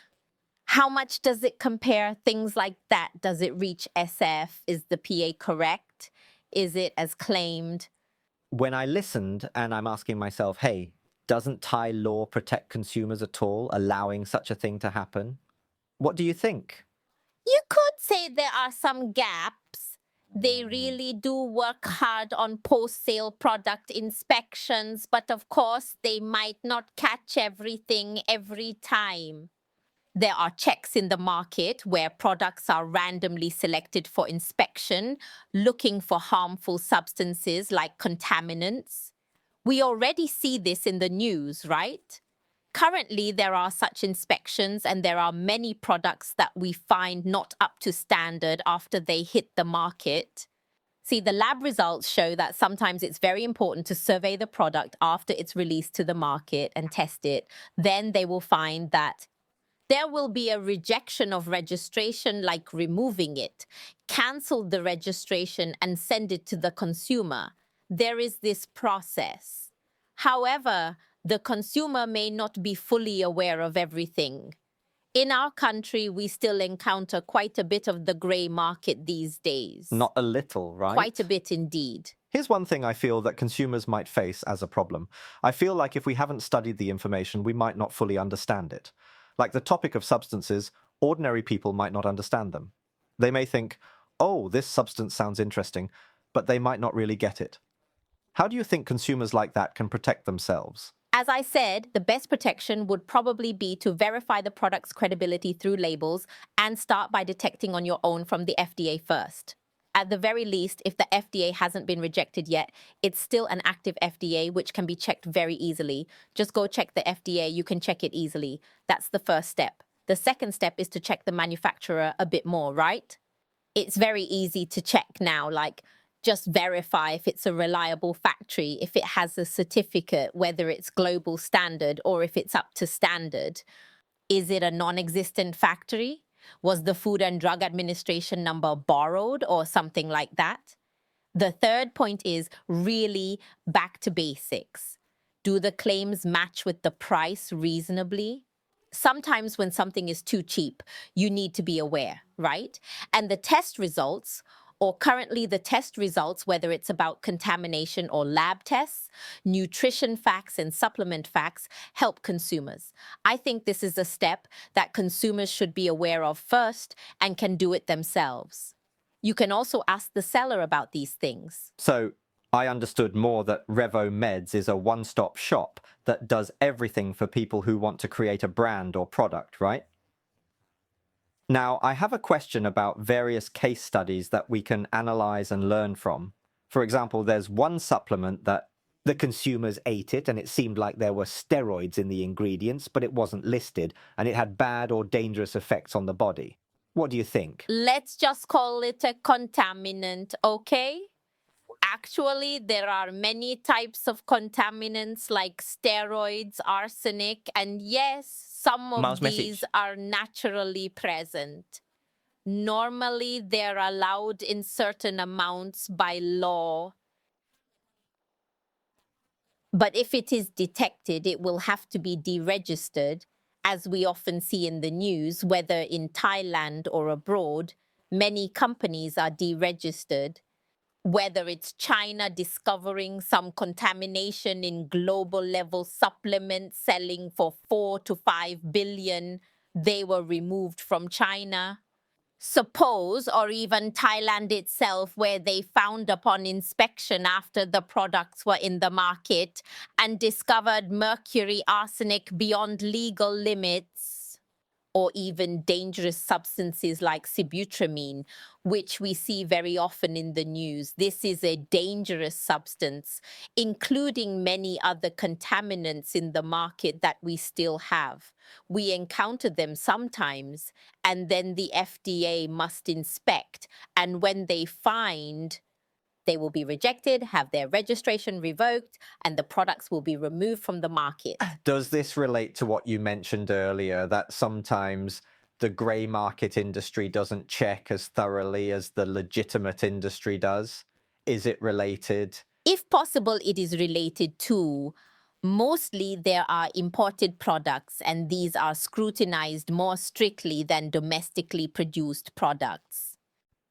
How much does it compare? Things like that. Does it reach SF? Is the PA correct? Is it as claimed? When I listened and I'm asking myself, hey, doesn't Thai law protect consumers at all, allowing such a thing to happen? What do you think? You could say there are some gaps. They really do work hard on post-sale product inspections, but of course, they might not catch everything every time. There are checks in the market where products are randomly selected for inspection, looking for harmful substances like contaminants. We already see this in the news, right? Currently, there are such inspections, and there are many products that we find not up to standard after they hit the market. See, the lab results show that sometimes it's very important to survey the product after it's released to the market and test it. Then they will find that there will be a rejection of registration, like removing it, cancel the registration and send it to the consumer. There is this process. However, the consumer may not be fully aware of everything. In our country, we still encounter quite a bit of the grey market these days. Not a little, right? Quite a bit indeed. Here's one thing I feel that consumers might face as a problem. I feel like if we haven't studied the information, we might not fully understand it. Like the topic of substances, ordinary people might not understand them. They may think, oh, this substance sounds interesting, but they might not really get it. How do you think consumers like that can protect themselves? As I said, the best protection would probably be to verify the product's credibility through labels and start by detecting on your own from the FDA first. At the very least, if the FDA hasn't been rejected yet, it's still an active FDA, which can be checked very easily. Just go check the FDA, you can check it easily. That's the first step. The second step is to check the manufacturer a bit more, right? It's very easy to check now, like just verify if it's a reliable factory, if it has a certificate, whether it's global standard or if it's up to standard. Is it a non-existent factory? Was the Food and Drug Administration number borrowed or something like that? The third point is really back to basics. Do the claims match with the price reasonably? Sometimes when something is too cheap, you need to be aware, right? And the test results, or currently the test results, whether it's about contamination or lab tests, nutrition facts and supplement facts, help consumers. I think this is a step that consumers should be aware of first and can do it themselves. You can also ask the seller about these things. So I understood more that Revomed is a one-stop shop that does everything for people who want to create a brand or product, right? Now, I have a question about various case studies that we can analyze and learn from. For example, there's one supplement that the consumers ate it and it seemed like there were steroids in the ingredients, but it wasn't listed and it had bad or dangerous effects on the body. What do you think? Let's just call it a contaminant, okay? Actually, there are many types of contaminants like steroids, arsenic, and yes, some of these are naturally present. Normally, they're allowed in certain amounts by law. But if it is detected, it will have to be deregistered, as we often see in the news, whether in Thailand or abroad. Many companies are deregistered. Whether it's China discovering some contamination in global level supplements selling for 4 to 5 billion, they were removed from China. Suppose, or even Thailand itself, where they found upon inspection after the products were in the market and discovered mercury arsenic beyond legal limits. or even dangerous substances like sibutramine, which we see very often in the news. This is a dangerous substance, including many other contaminants in the market that we still have. We encounter them sometimes, and then the FDA must inspect. And when they find, they will be rejected, have their registration revoked, and the products will be removed from the market. Does this relate to what you mentioned earlier, that sometimes the grey market industry doesn't check as thoroughly as the legitimate industry does? Is it related? If possible, it is related to. Mostly there are imported products, and these are scrutinized more strictly than domestically produced products.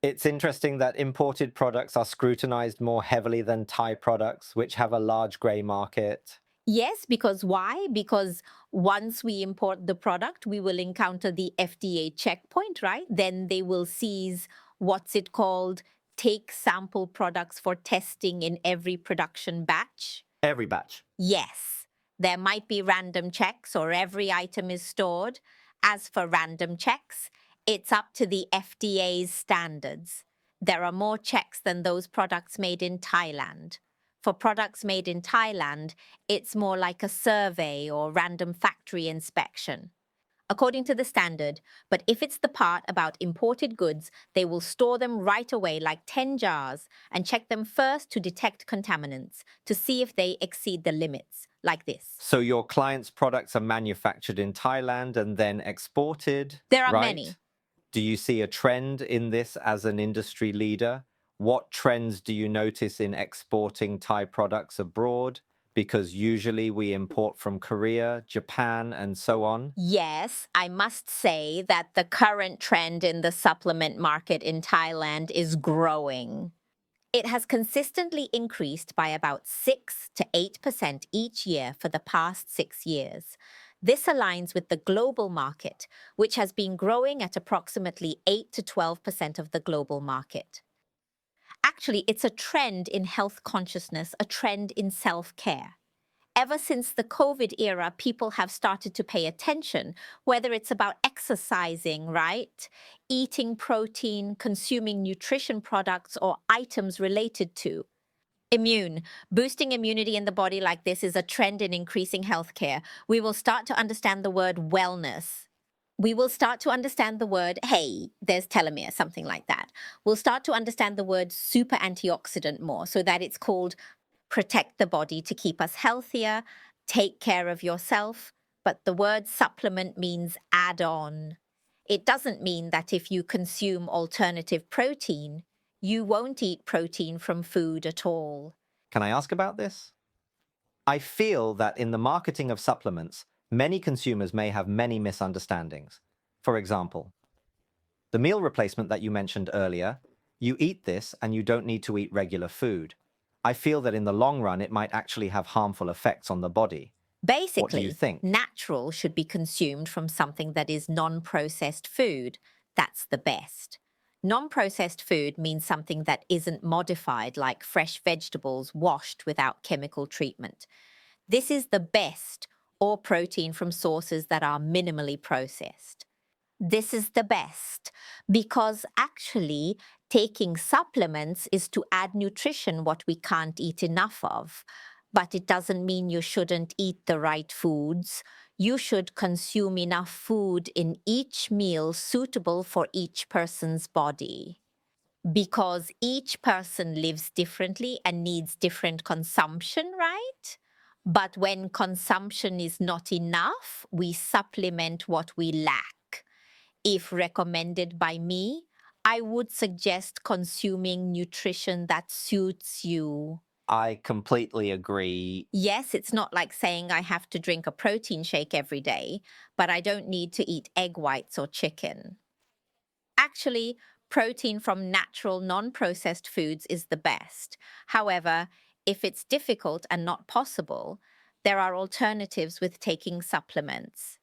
It's interesting that imported products are scrutinized more heavily than Thai products, which have a large grey market. Yes, because why? Because once we import the product, we will encounter the FDA checkpoint, right? Then they will seize what's it called? Take sample products for testing in every production batch. Every batch. Yes, there might be random checks or every item is stored. As for random checks, it's up to the FDA's standards. There are more checks than those products made in Thailand. For products made in Thailand, it's more like a survey or random factory inspection. According to the standard, but if it's the part about imported goods, they will store them right away like 10 jars and check them first to detect contaminants, to see if they exceed the limits, like this. So your clients' products are manufactured in Thailand and then exported? There are right? many. Do you see a trend in this as an industry leader? What trends do you notice in exporting Thai products abroad? Because usually we import from Korea, Japan, and so on. Yes, I must say that the current trend in the supplement market in Thailand is growing. It has consistently increased by about 6 to 8% each year for the past 6 years. This aligns with the global market, which has been growing at approximately 8 to 12% of the global market. Actually, it's a trend in health consciousness, a trend in self-care. Ever since the COVID era, people have started to pay attention, whether it's about exercising, right? Eating protein, consuming nutrition products, or items related to. Boosting immunity in the body like this is a trend in increasing healthcare. We will start to understand the word wellness. We will start to understand the word, hey, there's telomere, something like that. We'll start to understand the word super antioxidant more, so that it's called protect the body to keep us healthier, take care of yourself. But the word supplement means add on. It doesn't mean that if you consume alternative protein, you won't eat protein from food at all. Can I ask about this? I feel that in the marketing of supplements, many consumers may have many misunderstandings. For example, the meal replacement that you mentioned earlier, you eat this and you don't need to eat regular food. I feel that in the long run, it might actually have harmful effects on the body. Basically, what do you think? Natural should be consumed from something that is non-processed food. That's the best. Non-processed food means something that isn't modified, like fresh vegetables washed without chemical treatment. This is the best, or protein from sources that are minimally processed. This is the best because actually taking supplements is to add nutrition what we can't eat enough of. But it doesn't mean you shouldn't eat the right foods. You should consume enough food in each meal suitable for each person's body. Because each person lives differently and needs different consumption, right? But when consumption is not enough, we supplement what we lack. If recommended by me, I would suggest consuming nutrition that suits you. I completely agree. Yes, it's not like saying I have to drink a protein shake every day, but I don't need to eat egg whites or chicken. Actually, protein from natural, non-processed foods is the best. However, if it's difficult and not possible, there are alternatives with taking supplements.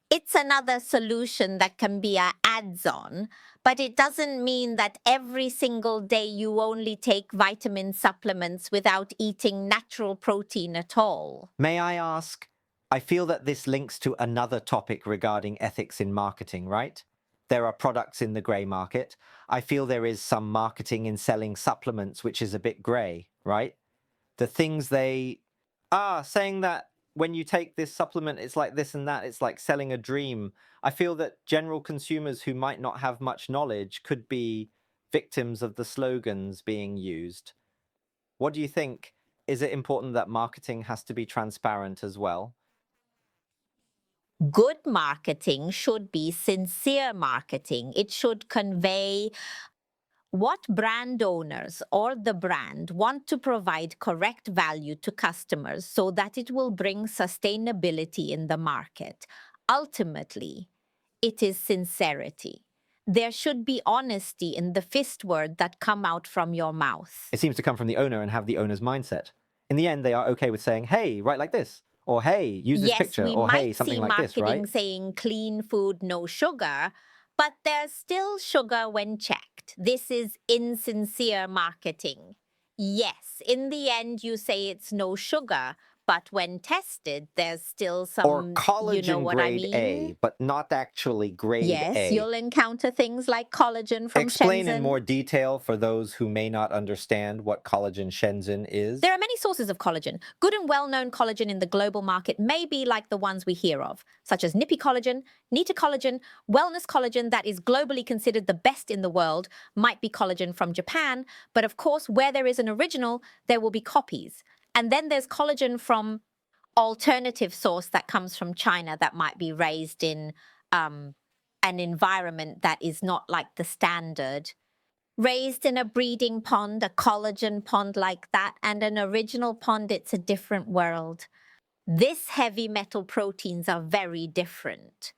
It's another solution that can be an adds-on, but it doesn't mean that every single day you only take vitamin supplements without eating natural protein at all. May I ask, I feel that this links to another topic regarding ethics in marketing, right? There are products in the grey market. I feel there is some marketing in selling supplements, which is a bit grey, right? The things they are saying that when you take this supplement, it's like this and that, it's like selling a dream. I feel that general consumers who might not have much knowledge could be victims of the slogans being used. What do you think? Is it important that marketing has to be transparent as well? Good marketing should be sincere marketing. It should convey what brand owners or the brand want to provide correct value to customers so that it will bring sustainability in the market. Ultimately, it is sincerity. There should be honesty in the fist word that come out from your mouth. It seems to come from the owner and have the owner's mindset. In the end, they are okay with saying, hey, write like this, or hey, use this Yes, picture, we or hey, might something see like this, marketing right? saying clean food, no sugar, but there's still sugar when checked. This is insincere marketing. Yes, in the end, you say it's no sugar, but when tested, there's still some, Or collagen what I grade mean? A, but not actually grade Yes, A. you'll encounter things like collagen from Explain in Shenzhen. more detail for those who may not understand what collagen Shenzhen is. There are many sources of collagen. Good and well-known collagen in the global market may be like the ones we hear of, such as Nippy collagen, Nita collagen, wellness collagen that is globally considered the best in the world might be collagen from Japan, but of course, where there is an original, there will be copies. And then there's collagen from alternative source that comes from China that might be raised in an environment that is not like the standard. Raised in a breeding pond, a collagen pond like that, and an original pond, it's a different world. This heavy metal proteins are very different.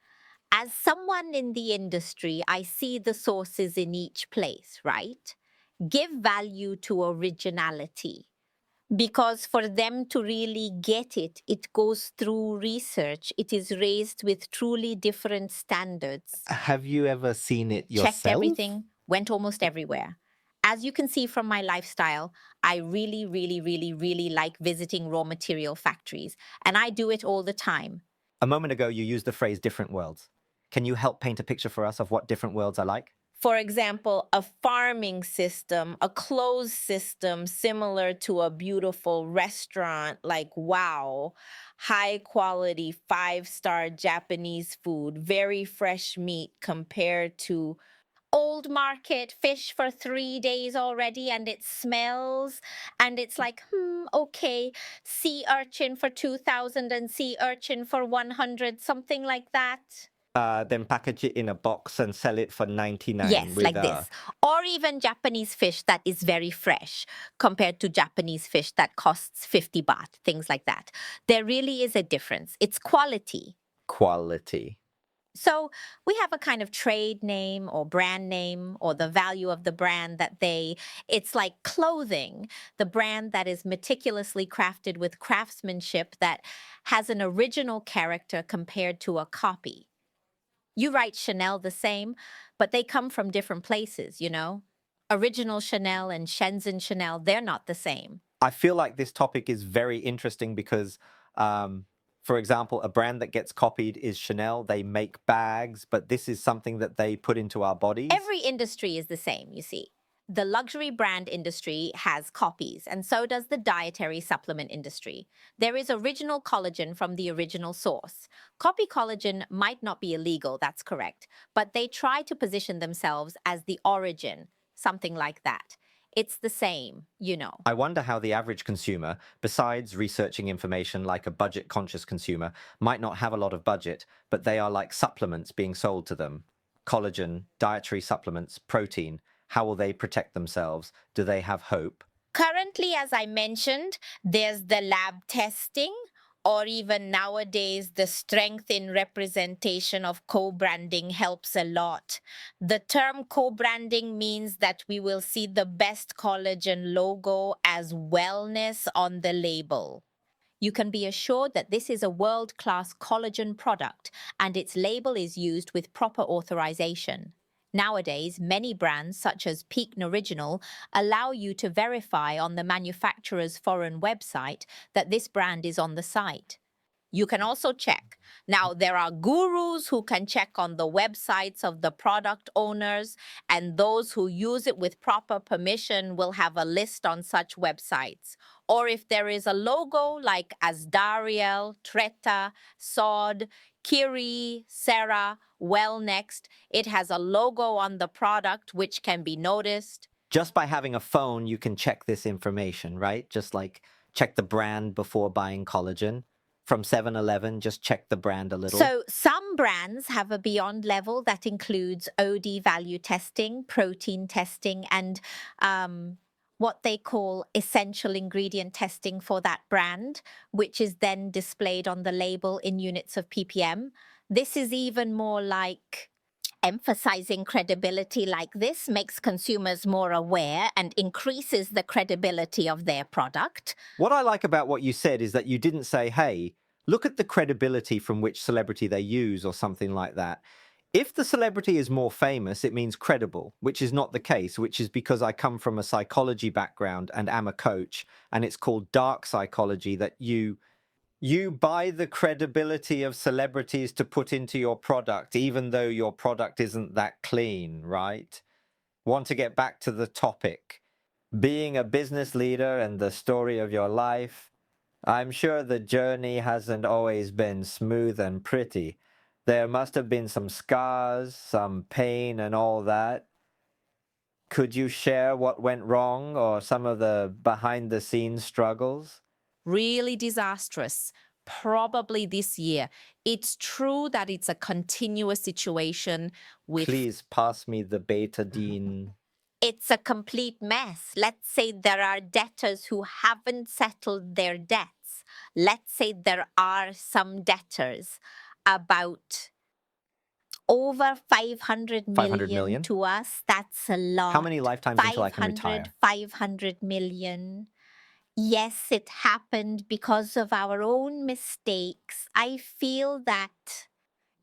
As someone in the industry, I see the sources in each place, right? Give value to originality. Because for them to really get it, it goes through research. It is raised with truly different standards. Have you ever seen it yourself? Checked everything, went almost everywhere. As you can see from my lifestyle, I really like visiting raw material factories, and I do it all the time. A moment ago, you used the phrase different worlds. Can you help paint a picture for us of what different worlds are like? For example, a farming system, a closed system similar to a beautiful restaurant, like wow, high quality, 5-star Japanese food, very fresh meat compared to Old market fish for 3 days already, and it smells, and it's like, okay, sea urchin for 2,000 and sea urchin for 100, something like that. Then package it in a box and sell it for 99. Yes, like this. Or even Japanese fish that is very fresh compared to Japanese fish that costs 50 baht, things like that. There really is a difference. It's quality. Quality. So we have a kind of trade name or brand name or the value of the brand that it's like clothing, the brand that is meticulously crafted with craftsmanship that has an original character compared to a copy. You write Chanel the same, but they come from different places, you know? Original Chanel and Shenzhen Chanel, they're not the same. I feel like this topic is very interesting because, for example, a brand that gets copied is Chanel. They make bags, but this is something that they put into our bodies. Every industry is the same, you see. The luxury brand industry has copies, and so does the dietary supplement industry. There is original collagen from the original source. Copy collagen might not be illegal, that's correct, but they try to position themselves as the origin, something like that. It's the same, you know. I wonder how the average consumer, besides researching information like a budget-conscious consumer, might not have a lot of budget, but they are like supplements being sold to them. Collagen, dietary supplements, protein. How will they protect themselves? Do they have hope? Currently, as I mentioned, there's the lab testing, or even nowadays, the strength in representation of co-branding helps a lot. The term co-branding means that we will see the best collagen logo as wellness on the label. You can be assured that this is a world-class collagen product, and its label is used with proper authorization. Nowadays, many brands such as Peak Original allow you to verify on the manufacturer's foreign website that this brand is on the site. You can also check. Now, there are gurus who can check on the websites of the product owners, and those who use it with proper permission will have a list on such websites. Or if there is a logo like Asdariel, Treta, Sod, Kiri, Sarah, Wellnext, it has a logo on the product which can be noticed. Just by having a phone, you can check this information, right? Just like check the brand before buying collagen. From 7-Eleven, just check the brand a little. So some brands have a beyond level that includes OD value testing, protein testing, and what they call essential ingredient testing for that brand, which is then displayed on the label in units of ppm. This is even more like emphasizing credibility like this makes consumers more aware and increases the credibility of their product. What I like about what you said is that you didn't say, hey, look at the credibility from which celebrity they use or something like that. If the celebrity is more famous, it means credible, which is not the case, which is because I come from a psychology background and am a coach, and it's called dark psychology, that you buy the credibility of celebrities to put into your product, even though your product isn't that clean, right? Want to get back to the topic. Being a business leader and the story of your life, I'm sure the journey hasn't always been smooth and pretty. There must have been some scars, some pain and all that. Could you share what went wrong or some of the behind-the-scenes struggles? Really disastrous, probably this year. It's true that it's a continuous situation with... Please pass me the betadine. It's a complete mess. Let's say there are debtors who haven't settled their debts. Let's say there are some debtors, about over 500 million to us. That's a lot. How many lifetimes until I can retire? 500 million. Yes, it happened because of our own mistakes. I feel that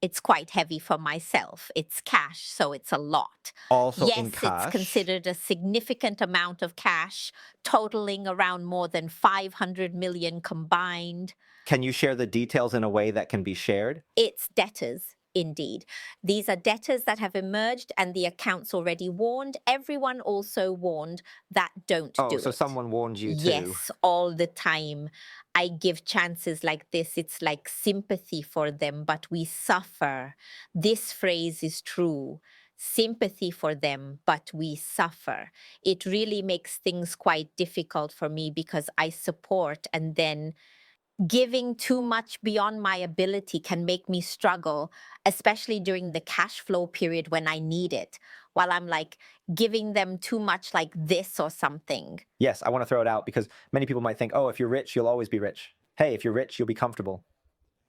it's quite heavy for myself. It's cash, so it's a lot. Also yes, in cash? It's considered a significant amount of cash, totaling around more than 500 million combined. Can you share the details in a way that can be shared? It's debtors. Indeed. These are debtors that have emerged and the account's already warned. Everyone also warned that don't do it. Oh, so someone warned you too? Yes, all the time. I give chances like this. It's like sympathy for them, but we suffer. This phrase is true. Sympathy for them, but we suffer. It really makes things quite difficult for me because I support, and then giving too much beyond my ability can make me struggle, especially during the cash flow period when I need it, while I'm like giving them too much like this or something. Yes, I want to throw it out because many people might think, oh, if you're rich, you'll always be rich. Hey, if you're rich, you'll be comfortable.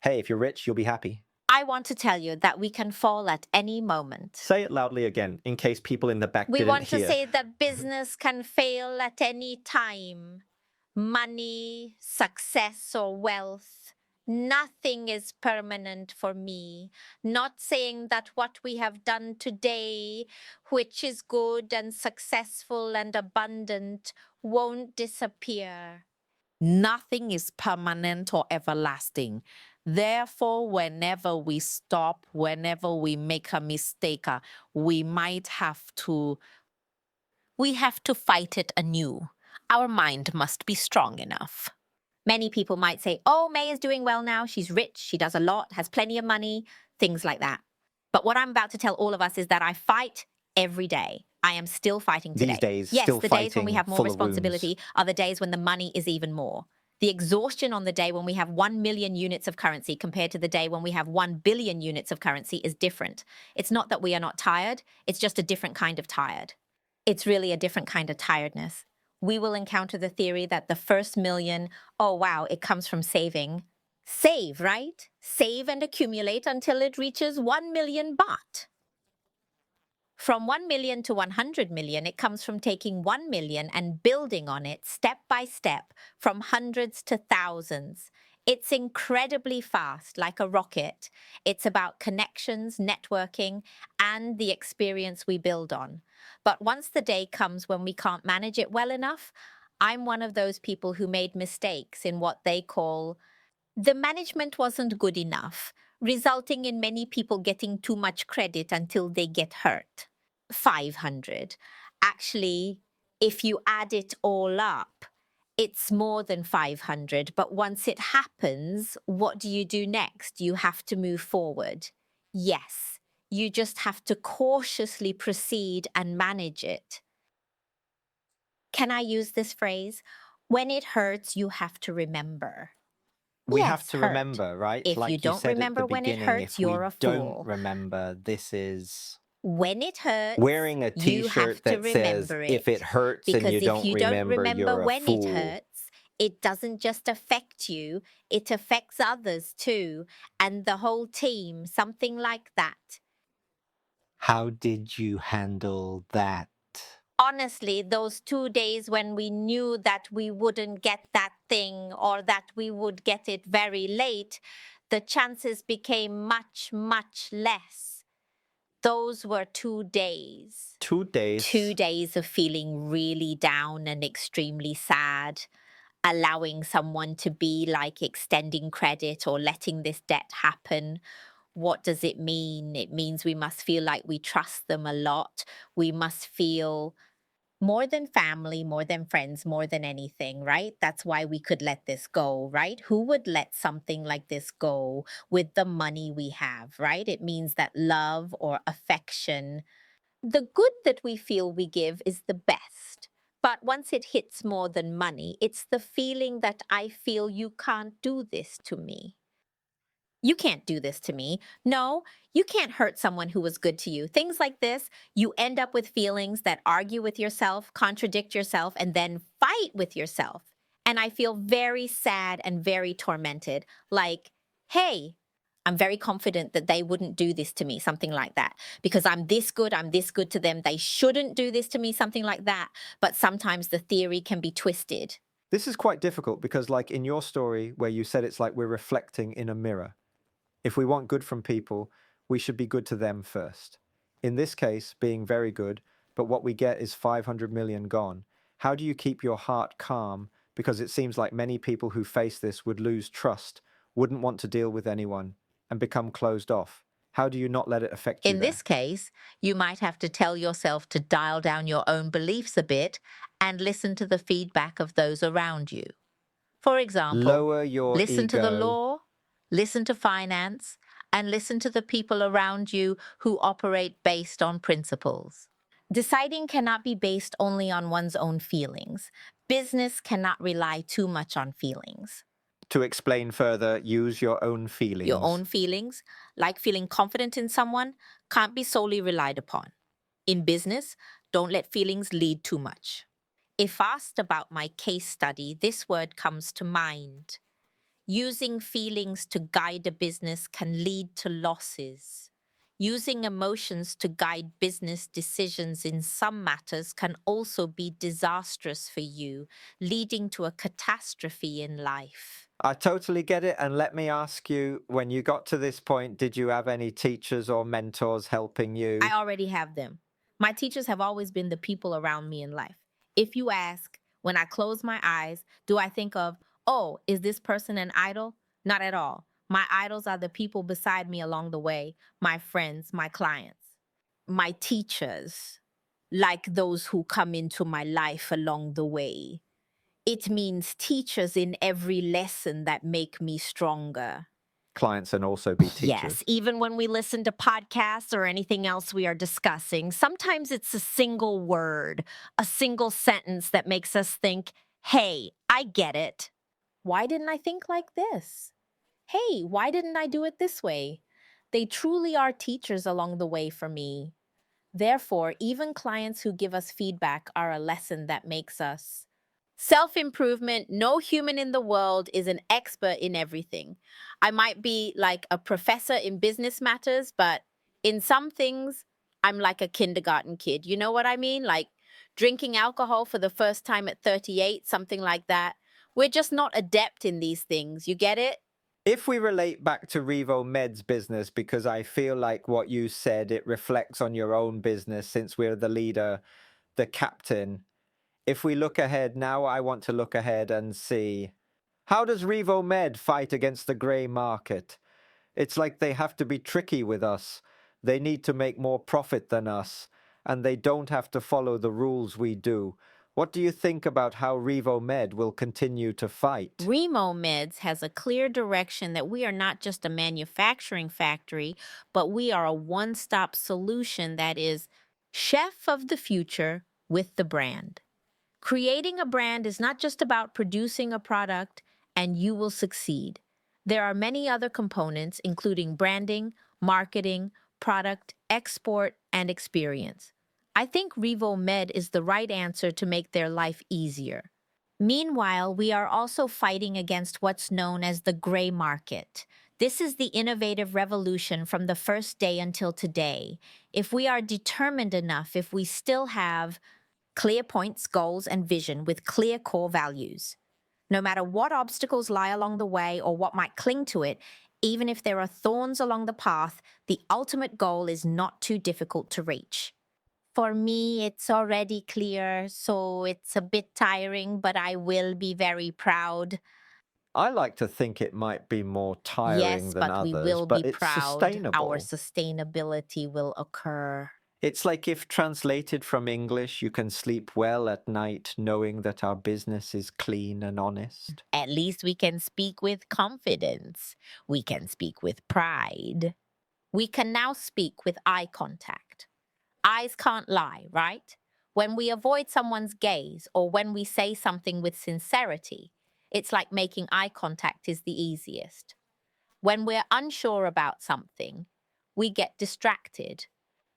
Hey, if you're rich, you'll be happy. I want to tell you that we can fall at any moment. Say it loudly again, in case people in the back We didn't want hear. to say that business can fail at any time. Money, success, or wealth. Nothing is permanent for me. Not saying that what we have done today, which is good and successful and abundant, won't disappear. Nothing is permanent or everlasting. Therefore, whenever we stop, whenever we make a mistake, we might have to... We have to fight it anew. Our mind must be strong enough. Many people might say, oh, May is doing well now. She's rich. She does a lot, has plenty of money, things like that. But what I'm about to tell all of us is that I fight every day. I am still fighting today. These days, yes, still the days when we fighting, have more full of responsibility are the days when the money is even more. The exhaustion on the day when we have 1 million units of currency compared to the day when we have 1 billion units of currency is different. It's not that we are not tired. It's just a different kind of tired. It's really a different kind of tiredness. We will encounter the theory that the first million, oh wow, it comes from saving. Save, right? Save and accumulate until it reaches 1 million baht. From 1 million to 100 million, it comes from taking 1 million and building on it step by step from hundreds to thousands. It's incredibly fast, like a rocket. It's about connections, networking, and the experience we build on. But once the day comes when we can't manage it well enough, I'm one of those people who made mistakes in what they call The management wasn't good enough, resulting in many people getting too much credit until they get hurt. 500. Actually, if you add it all up, it's more than 500. But once it happens, what do you do next? You have to move forward. Yes, you just have to cautiously proceed and manage it. Can I use this phrase? When it hurts, you have to remember. We have Yes, to hurt. remember, right? If like you don't said remember at the when it beginning, hurts, if we you're a don't fool. remember, this is When it hurts, wearing a you have t-shirt to that says, remember if it hurts and because you if don't you don't remember, remember you're a when it fool. hurts, it doesn't just affect you, it affects others too, and the whole team, something like that. How did you handle that? Honestly, those 2 days when we knew that we wouldn't get that thing or that we would get it very late, the chances became much, much less. Those were 2 days. 2 days. 2 days of feeling really down and extremely sad, allowing someone to be like extending credit or letting this debt happen. What does it mean? It means we must feel like we trust them a lot. We must feel more than family, more than friends, more than anything, right? That's why we could let this go, right? Who would let something like this go with the money we have, right? It means that love or affection, the good that we feel we give is the best. But once it hits more than money, it's the feeling that I feel you can't do this to me. You can't do this to me. No, you can't hurt someone who was good to you. Things like this, you end up with feelings that argue with yourself, contradict yourself, and then fight with yourself. And I feel very sad and very tormented. Like, hey, I'm very confident that they wouldn't do this to me, something like that. Because I'm this good to them. They shouldn't do this to me, something like that. But sometimes the theory can be twisted. This is quite difficult because, like in your story, where you said it's like we're reflecting in a mirror. If we want good from people, we should be good to them first. In this case, being very good, but what we get is 500 million gone. How do you keep your heart calm? Because it seems like many people who face this would lose trust, wouldn't want to deal with anyone, and become closed off. How do you not let it affect you In there? this case, you might have to tell yourself to dial down your own beliefs a bit and listen to the feedback of those around you. For example, Lower your listen to the ego. law, listen to finance, and listen to the people around you who operate based on principles. Deciding cannot be based only on one's own feelings. Business cannot rely too much on feelings. To explain further, use your own feelings. Your own feelings, like feeling confident in someone, can't be solely relied upon. In business, don't let feelings lead too much. If asked about my case study, this word comes to mind. Using feelings to guide a business can lead to losses. Using emotions to guide business decisions in some matters can also be disastrous for you, leading to a catastrophe in life. I totally get it. And let me ask you, when you got to this point, did you have any teachers or mentors helping you? I already have them. My teachers have always been the people around me in life. If you ask, when I close my eyes, do I think of, oh, is this person an idol? Not at all. My idols are the people beside me along the way, my friends, my clients, my teachers, like those who come into my life along the way. It means teachers in every lesson that make me stronger. Clients and also be teachers. Yes, even when we listen to podcasts or anything else we are discussing, sometimes it's a single word, a single sentence that makes us think, hey, I get it. Why didn't I think like this? Hey, why didn't I do it this way? They truly are teachers along the way for me. Therefore, even clients who give us feedback are a lesson that makes us self-improvement. No human in the world is an expert in everything. I might be like a professor in business matters, but in some things, I'm like a kindergarten kid. You know what I mean? Like drinking alcohol for the first time at 38, something like that. We're just not adept in these things. You get it? If we relate back to Revomed's business, because I feel like what you said, it reflects on your own business since we're the leader, the captain. If we look ahead, now I want to look ahead and see, How does Revomed fight against the grey market? It's like they have to be tricky with us. They need to make more profit than us, and they don't have to follow the rules we do. What do you think about how Revomed will continue to fight? Remo Meds has a clear direction that we are not just a manufacturing factory, but we are a one-stop solution that is chef of the future with the brand. Creating a brand is not just about producing a product and you will succeed. There are many other components, including branding, marketing, product, export, and experience. I think Revomed is the right answer to make their life easier. Meanwhile, we are also fighting against what's known as the gray market. This is the innovative revolution from the first day until today. If we are determined enough, if we still have clear points, goals, and vision with clear core values, no matter what obstacles lie along the way or what might cling to it, even if there are thorns along the path, the ultimate goal is not too difficult to reach. For me, it's already clear, so it's a bit tiring, but I will be very proud. I like to think it might be more tiring Yes, than but others, we will but be it's proud. sustainable. Our sustainability will occur. It's like if translated from English, you can sleep well at night knowing that our business is clean and honest. At least we can speak with confidence. We can speak with pride. We can now speak with eye contact. Eyes can't lie, right? When we avoid someone's gaze or when we say something with sincerity, it's like making eye contact is the easiest. When we're unsure about something, we get distracted.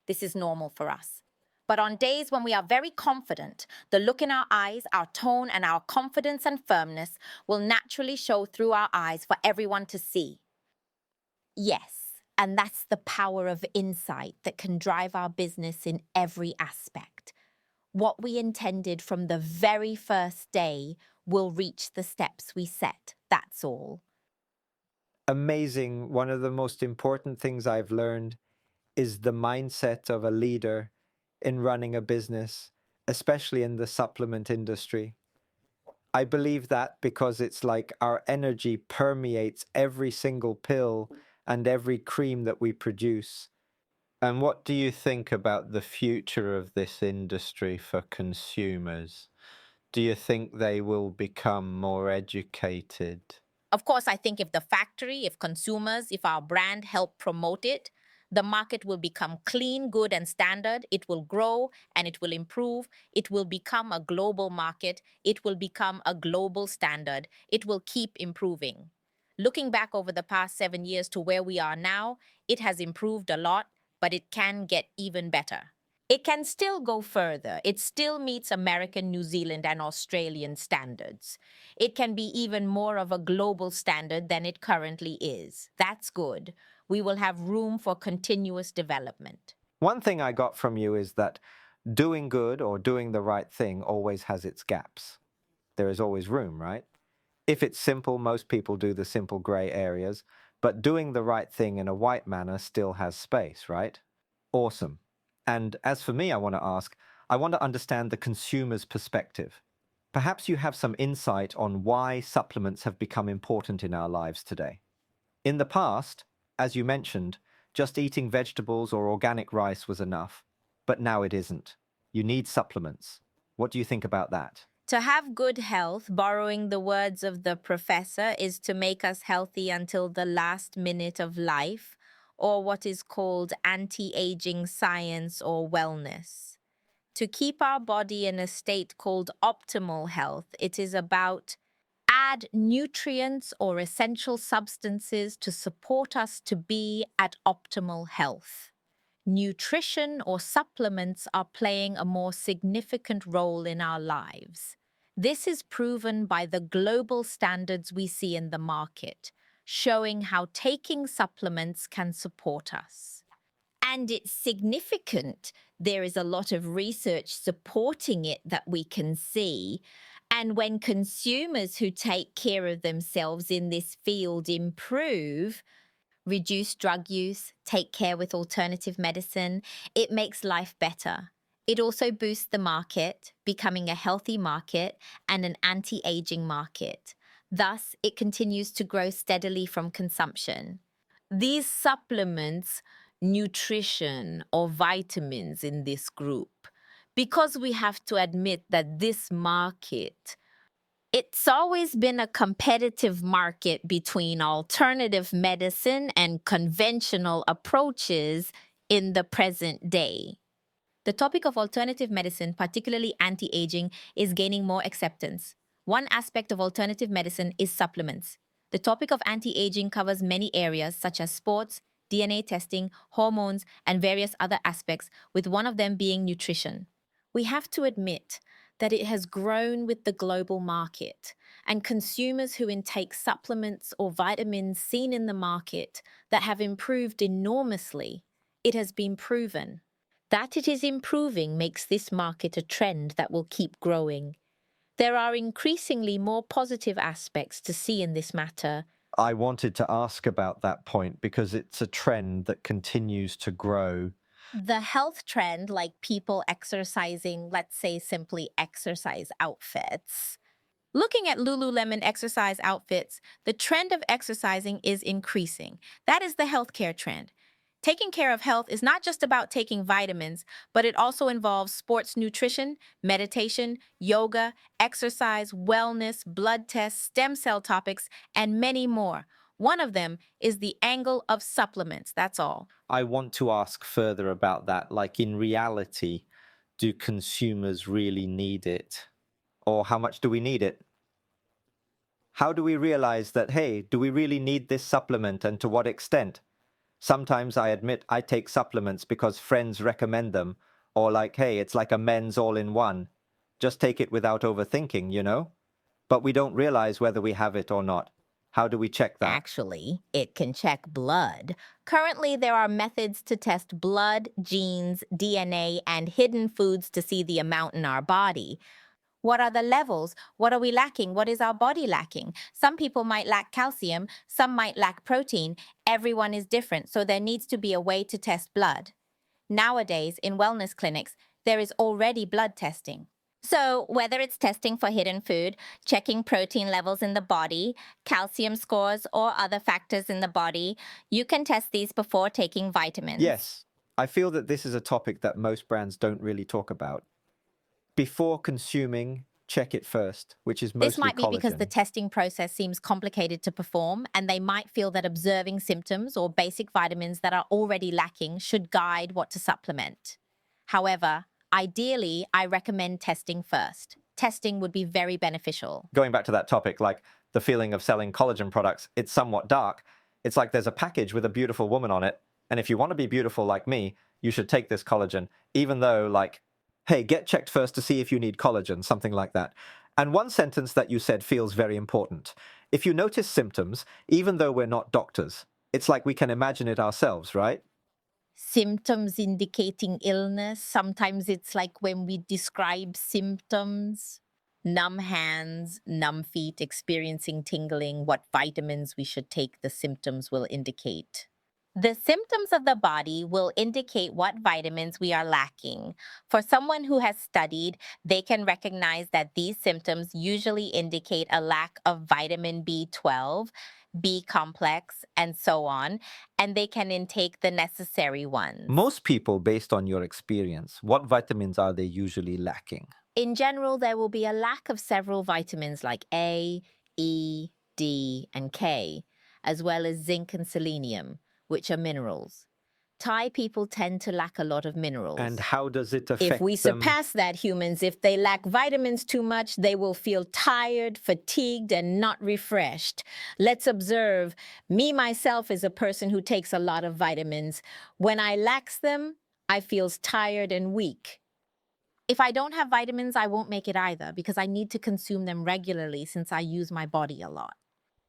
This is normal for us. But on days when we are very confident, the look in our eyes, our tone, and our confidence and firmness will naturally show through our eyes for everyone to see. Yes, and that's the power of insight that can drive our business in every aspect. What we intended from the very first day will reach the steps we set. That's all. Amazing. One of the most important things I've learned is the mindset of a leader in running a business, especially in the supplement industry. I believe that because it's like our energy permeates every single pill and every cream that we produce. And what do you think about the future of this industry for consumers? Do you think they will become more educated? Of course, I think if the factory, if consumers, if our brand help promote it, the market will become clean, good, and standard. It will grow and it will improve. It will become a global market. It will become a global standard. It will keep improving. Looking back over the past 7 years to where we are now, it has improved a lot, but it can get even better. It can still go further. It still meets American, New Zealand, and Australian standards. It can be even more of a global standard than it currently is. That's good. We will have room for continuous development. One thing I got from you is that doing good or doing the right thing always has its gaps. There is always room, right? If it's simple, most people do the simple gray areas, but doing the right thing in a white manner still has space, right? Awesome. And as for me, I want to understand the consumer's perspective. Perhaps you have some insight on why supplements have become important in our lives today. In the past, as you mentioned, just eating vegetables or organic rice was enough, but now it isn't. You need supplements. What do you think about that? To have good health, borrowing the words of the professor, is to make us healthy until the last minute of life, or what is called anti-aging science or wellness. To keep our body in a state called optimal health, it is about add nutrients or essential substances to support us to be at optimal health. Nutrition or supplements are playing a more significant role in our lives. This is proven by the global standards we see in the market, showing how taking supplements can support us. And it's significant. There is a lot of research supporting it that we can see. And when consumers who take care of themselves in this field improve, reduce drug use, take care with alternative medicine, it makes life better. It also boosts the market, becoming a healthy market and an anti-aging market. Thus, it continues to grow steadily from consumption. These supplements, nutrition or vitamins in this group, because we have to admit that this market, it's always been a competitive market between alternative medicine and conventional approaches in the present day. The topic of alternative medicine, particularly anti-aging, is gaining more acceptance. One aspect of alternative medicine is supplements. The topic of anti-aging covers many areas such as sports, DNA testing, hormones, and various other aspects, with one of them being nutrition. We have to admit that it has grown with the global market, and consumers who intake supplements or vitamins seen in the market that have improved enormously, it has been proven. That it is improving makes this market a trend that will keep growing. There are increasingly more positive aspects to see in this matter. I wanted to ask about that point because it's a trend that continues to grow. The health trend, like people exercising, let's say simply exercise outfits. Looking at Lululemon exercise outfits, the trend of exercising is increasing. That is the healthcare trend. Taking care of health is not just about taking vitamins, but it also involves sports nutrition, meditation, yoga, exercise, wellness, blood tests, stem cell topics, and many more. One of them is the angle of supplements, that's all. I want to ask further about that. Like, in reality, do consumers really need it? Or how much do we need it? How do we realize that, hey, do we really need this supplement and to what extent? Sometimes I admit I take supplements because friends recommend them, or like, hey, it's like a men's all-in-one. Just take it without overthinking, you know? But we don't realize whether we have it or not. How do we check that? Actually, it can check blood. Currently, there are methods to test blood, genes, DNA, and hidden foods to see the amount in our body. What are the levels? What are we lacking? What is our body lacking? Some people might lack calcium, some might lack protein. Everyone is different, so there needs to be a way to test blood. Nowadays, in wellness clinics, there is already blood testing. So, whether it's testing for hidden food, checking protein levels in the body, calcium scores, or other factors in the body, you can test these before taking vitamins. Yes, I feel that this is a topic that most brands don't really talk about. Before consuming, check it first, which is mostly This might be because the collagen. testing process seems complicated to perform, and they might feel that observing symptoms or basic vitamins that are already lacking should guide what to supplement. However, ideally, I recommend testing first. Testing would be very beneficial. Going back to that topic, like the feeling of selling collagen products, it's somewhat dark. It's like there's a package with a beautiful woman on it, and if you want to be beautiful like me, you should take this collagen, even though, like, hey, get checked first to see if you need collagen, something like that. And one sentence that you said feels very important. If you notice symptoms, even though we're not doctors, it's like we can imagine it ourselves, right? Symptoms indicating illness. Sometimes it's like when we describe symptoms. Numb hands, numb feet, experiencing tingling, what vitamins we should take, the symptoms will indicate. The symptoms of the body will indicate what vitamins we are lacking. For someone who has studied, they can recognize that these symptoms usually indicate a lack of vitamin B12, B complex, and so on, and they can intake the necessary ones. Most people, based on your experience, what vitamins are they usually lacking? In general, there will be a lack of several vitamins like A, E, D, and K, as well as zinc and selenium, which are minerals. Thai people tend to lack a lot of minerals. And how does it affect If we them? surpass that, humans, if they lack vitamins too much, they will feel tired, fatigued, and not refreshed. Let's observe. Me, myself, is a person who takes a lot of vitamins. When I lacks them, I feels tired and weak. If I don't have vitamins, I won't make it either because I need to consume them regularly since I use my body a lot.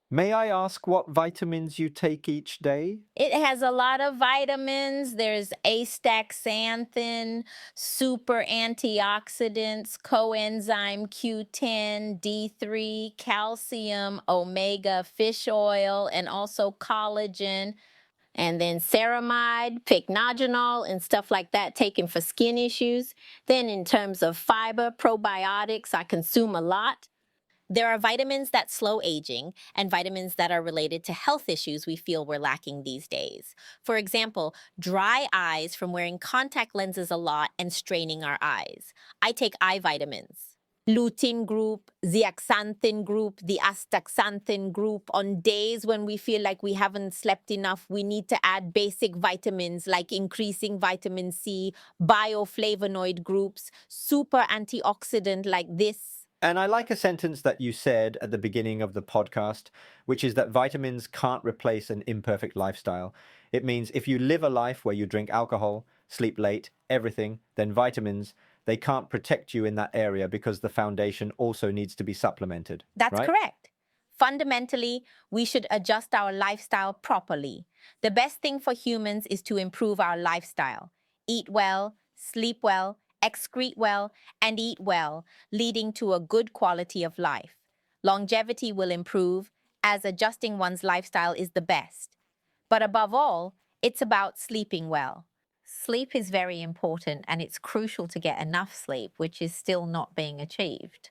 May I ask what vitamins you take each day? It has a lot of vitamins. There's astaxanthin, super antioxidants, coenzyme Q10, D3, calcium, omega fish oil, and also collagen. And then ceramide, pycnogenol, and stuff like that taken for skin issues. Then in terms of fiber, probiotics, I consume a lot. There are vitamins that slow aging and vitamins that are related to health issues we feel we're lacking these days. For example, dry eyes from wearing contact lenses a lot and straining our eyes. I take eye vitamins. Lutein group, zeaxanthin group, the astaxanthin group. On days when we feel like we haven't slept enough, we need to add basic vitamins like increasing vitamin C, bioflavonoid groups, super antioxidant like this. And I like a sentence that you said at the beginning of the podcast, which is that vitamins can't replace an imperfect lifestyle. It means if you live a life where you drink alcohol, sleep late, everything, then vitamins, they can't protect you in that area because the foundation also needs to be supplemented. That's right? correct. Fundamentally, we should adjust our lifestyle properly. The best thing for humans is to improve our lifestyle. Eat well, sleep well, excrete well, and eat well, leading to a good quality of life. Longevity will improve, as adjusting one's lifestyle is the best. But above all, it's about sleeping well. Sleep is very important, and it's crucial to get enough sleep, which is still not being achieved.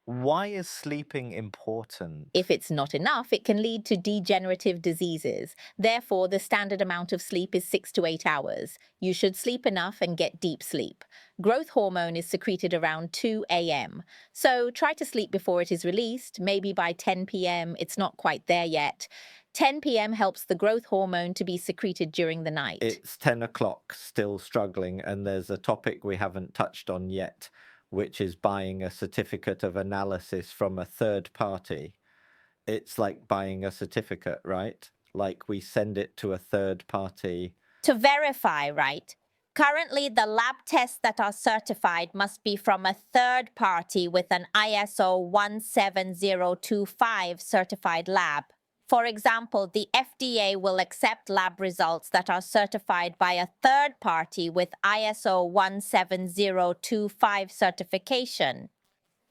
Why is sleeping important? If it's not enough, it can lead to degenerative diseases. Therefore, the standard amount of sleep is 6 to 8 hours. You should sleep enough and get deep sleep. Growth hormone is secreted around 2 a.m. So try to sleep before it is released, maybe by 10 p.m. It's not quite there yet. 10 p.m. helps the growth hormone to be secreted during the night. It's 10 o'clock, still struggling, and there's a topic we haven't touched on yet, which is buying a certificate of analysis from a third party. It's like buying a certificate, right? Like we send it to a third party. To verify, right? Currently, the lab tests that are certified must be from a third party with an ISO 17025 certified lab. For example, the FDA will accept lab results that are certified by a third party with ISO 17025 certification.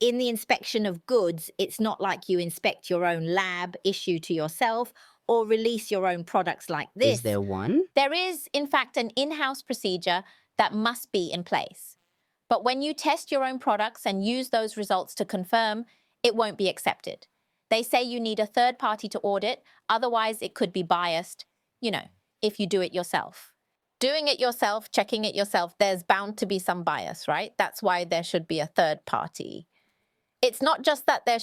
In the inspection of goods, it's not like you inspect your own lab, issue to yourself, or release your own products like this. Is there one? There is, in fact, an in-house procedure that must be in place. But when you test your own products and use those results to confirm, it won't be accepted. They say you need a third party to audit, otherwise it could be biased, if you do it yourself. Doing it yourself, checking it yourself, there's bound to be some bias, right? That's why there should be a third party. It's not just that there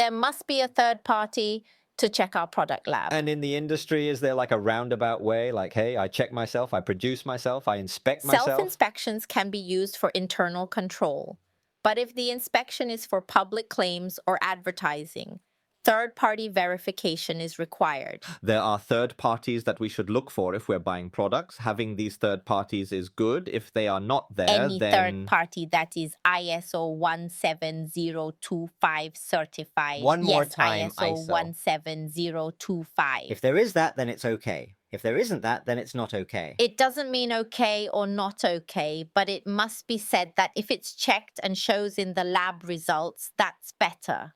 must be a third party to check our product lab. And in the industry, is there like a roundabout way? Like, hey, I check myself, I produce myself, I inspect myself? Self-inspections can be used for internal control. But if the inspection is for public claims or advertising, third-party verification is required. There are third parties that we should look for if we're buying products. Having these third parties is good. If they are not there, Any then... third party that is ISO 17025 certified. One more time, ISO 17025. If there is that, then it's okay. If there isn't that, then it's not okay. It doesn't mean okay or not okay, but it must be said that if it's checked and shows in the lab results, that's better.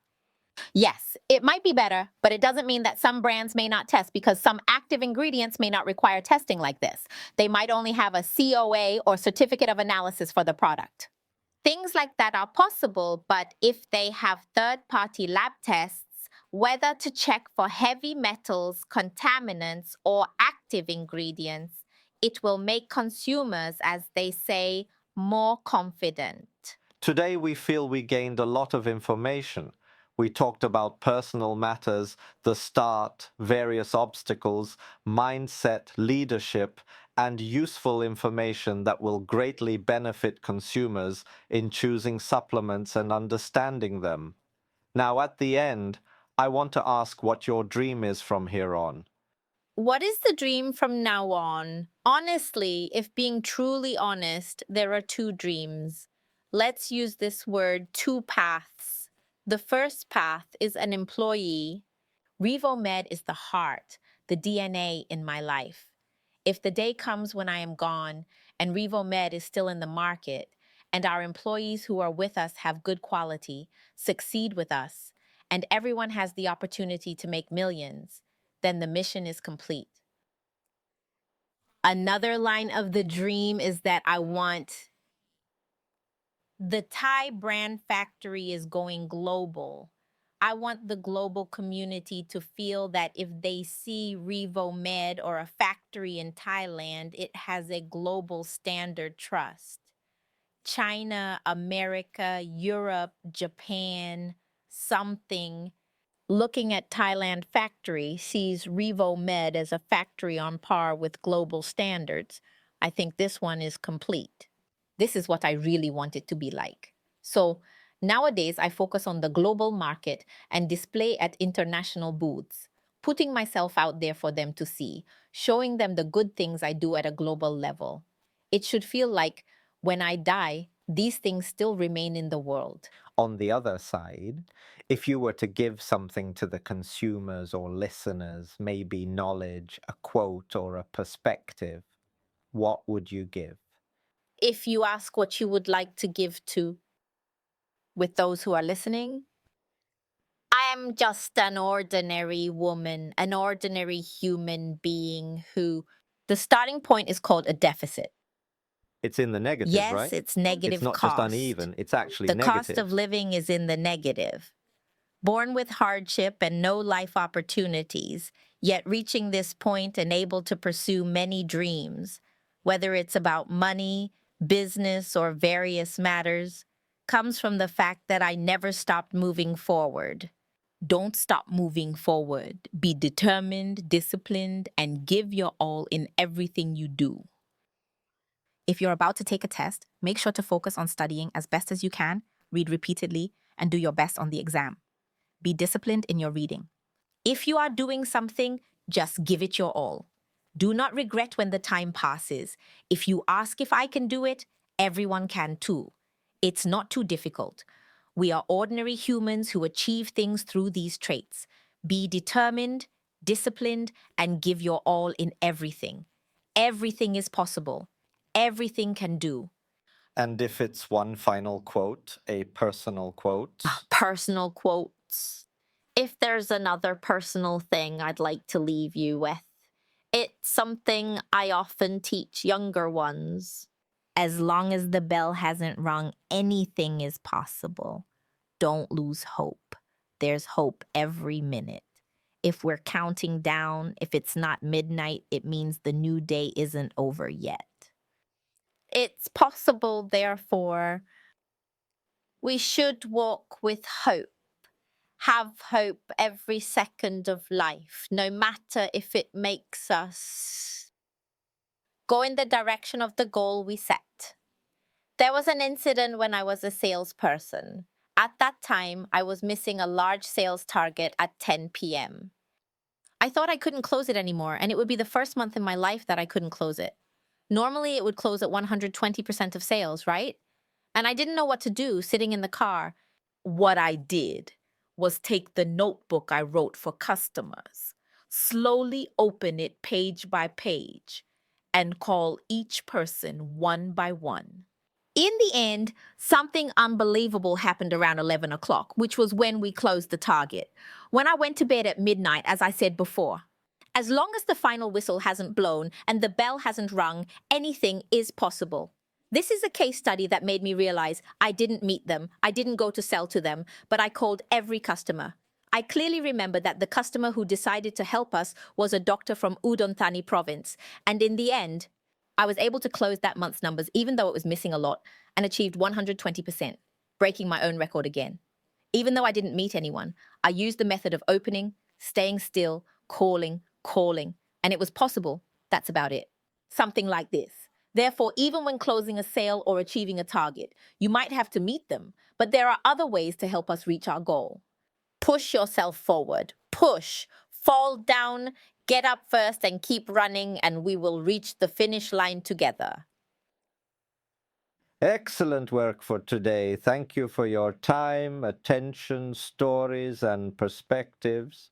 Yes, it might be better, but it doesn't mean that some brands may not test because some active ingredients may not require testing like this. They might only have a COA or certificate of analysis for the product. Things like that are possible, but if they have third-party lab tests, whether to check for heavy metals, contaminants, or active ingredients, it will make consumers, as they say, more confident. Today, we feel we gained a lot of information. We talked about personal matters, the start, various obstacles, mindset, leadership, and useful information that will greatly benefit consumers in choosing supplements and understanding them. Now, at the end, I want to ask what your dream is from here on. What is the dream from now on? Honestly, if being truly honest, there are two dreams. Let's use this word, two paths. The first path is an employee. Revomed is the heart, the DNA in my life. If the day comes when I am gone and Revomed is still in the market and our employees who are with us have good quality, succeed with us, and everyone has the opportunity to make millions, then the mission is complete. Another line of the dream is that I want the Thai brand factory is going global. I want the global community to feel that if they see Revomed or a factory in Thailand, it has a global standard trust. China, America, Europe, Japan, something looking at Thailand factory sees Revomed as a factory on par with global standards. I think this one is complete. This is what I really want it to be like. So nowadays, I focus on the global market and display at international booths, putting myself out there for them to see, showing them the good things I do at a global level. It should feel like when I die, these things still remain in the world. On the other side, if you were to give something to the consumers or listeners, maybe knowledge, a quote, or a perspective, what would you give? If you ask what you would like to give to with those who are listening, I'm just an ordinary woman, an ordinary human being who the starting point is called a deficit. It's in the negative, Yes, right? it's negative It's not cost. just uneven, it's actually The negative. cost of living is in the negative. Born with hardship and no life opportunities, yet reaching this point and able to pursue many dreams, whether it's about money, business, or various matters, comes from the fact that I never stopped moving forward. Don't stop moving forward. Be determined, disciplined, and give your all in everything you do. If you're about to take a test, make sure to focus on studying as best as you can, read repeatedly, and do your best on the exam. Be disciplined in your reading. If you are doing something, just give it your all. Do not regret when the time passes. If you ask if I can do it, everyone can too. It's not too difficult. We are ordinary humans who achieve things through these traits. Be determined, disciplined, and give your all in everything. Everything is possible. Everything can do. And if it's one final quote, a personal quote, Personal quotes. If there's another personal thing I'd like to leave you with, it's something I often teach younger ones. As long as the bell hasn't rung, anything is possible. Don't lose hope. There's hope every minute. If we're counting down, if it's not midnight, it means the new day isn't over yet. It's possible, therefore, we should walk with hope. Have hope every second of life, no matter if it makes us go in the direction of the goal we set. There was an incident when I was a salesperson. At that time, I was missing a large sales target at 10 p.m. I thought I couldn't close it anymore, and it would be the first month in my life that I couldn't close it. Normally, it would close at 120% of sales, right? And I didn't know what to do sitting in the car. What I did was take the notebook I wrote for customers, slowly open it page by page, and call each person one by one. In the end, something unbelievable happened around 11 o'clock, which was when we closed the target. When I went to bed at midnight, as I said before, as long as the final whistle hasn't blown and the bell hasn't rung, anything is possible. This is a case study that made me realize I didn't meet them, I didn't go to sell to them, but I called every customer. I clearly remember that the customer who decided to help us was a doctor from Udon Thani province, and in the end, I was able to close that month's numbers even though it was missing a lot and achieved 120%, breaking my own record again. Even though I didn't meet anyone, I used the method of opening, staying still, calling, and it was possible. That's about it. Something like this. Therefore, even when closing a sale or achieving a target, you might have to meet them, but there are other ways to help us reach our goal. Push yourself forward. Push. Fall down, get up first, and keep running, and we will reach the finish line together. excellent work for today. Thank you for your time, attention, stories, and perspectives.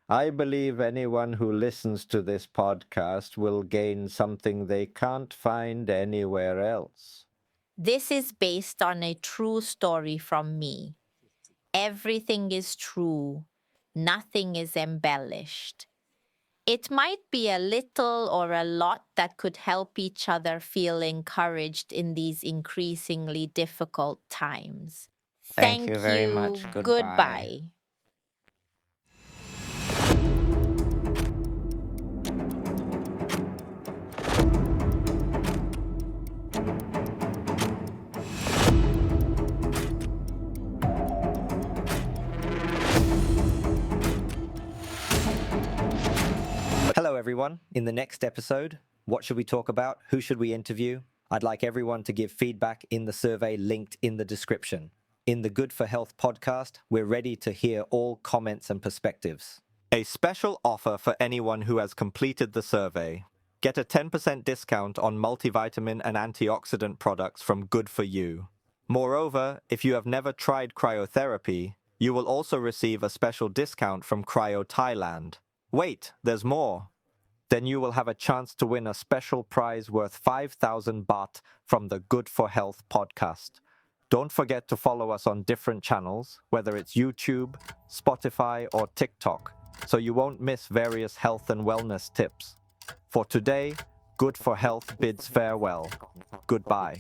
I believe anyone who listens to this podcast will gain something they can't find anywhere else. This is based on a true story from me. Everything is true. Nothing is embellished. It might be a little or a lot that could help each other feel encouraged in these increasingly difficult times. Thank you very much. Goodbye. Goodbye. everyone. In the next episode, what should we talk about? Who should we interview? I'd like everyone to give feedback in the survey linked in the description. In the Good for Health podcast, we're ready to hear all comments and perspectives. A special offer for anyone who has completed the survey. Get a 10% discount on multivitamin and antioxidant products from Good for You. Moreover, if you have never tried cryotherapy, you will also receive a special discount from Cryo Thailand. Wait, there's more. Then you will have a chance to win a special prize worth 5,000 baht from the Good for Health podcast. Don't forget to follow us on different channels, whether it's YouTube, Spotify, or TikTok, so you won't miss various health and wellness tips. For today, Good for Health bids farewell. Goodbye.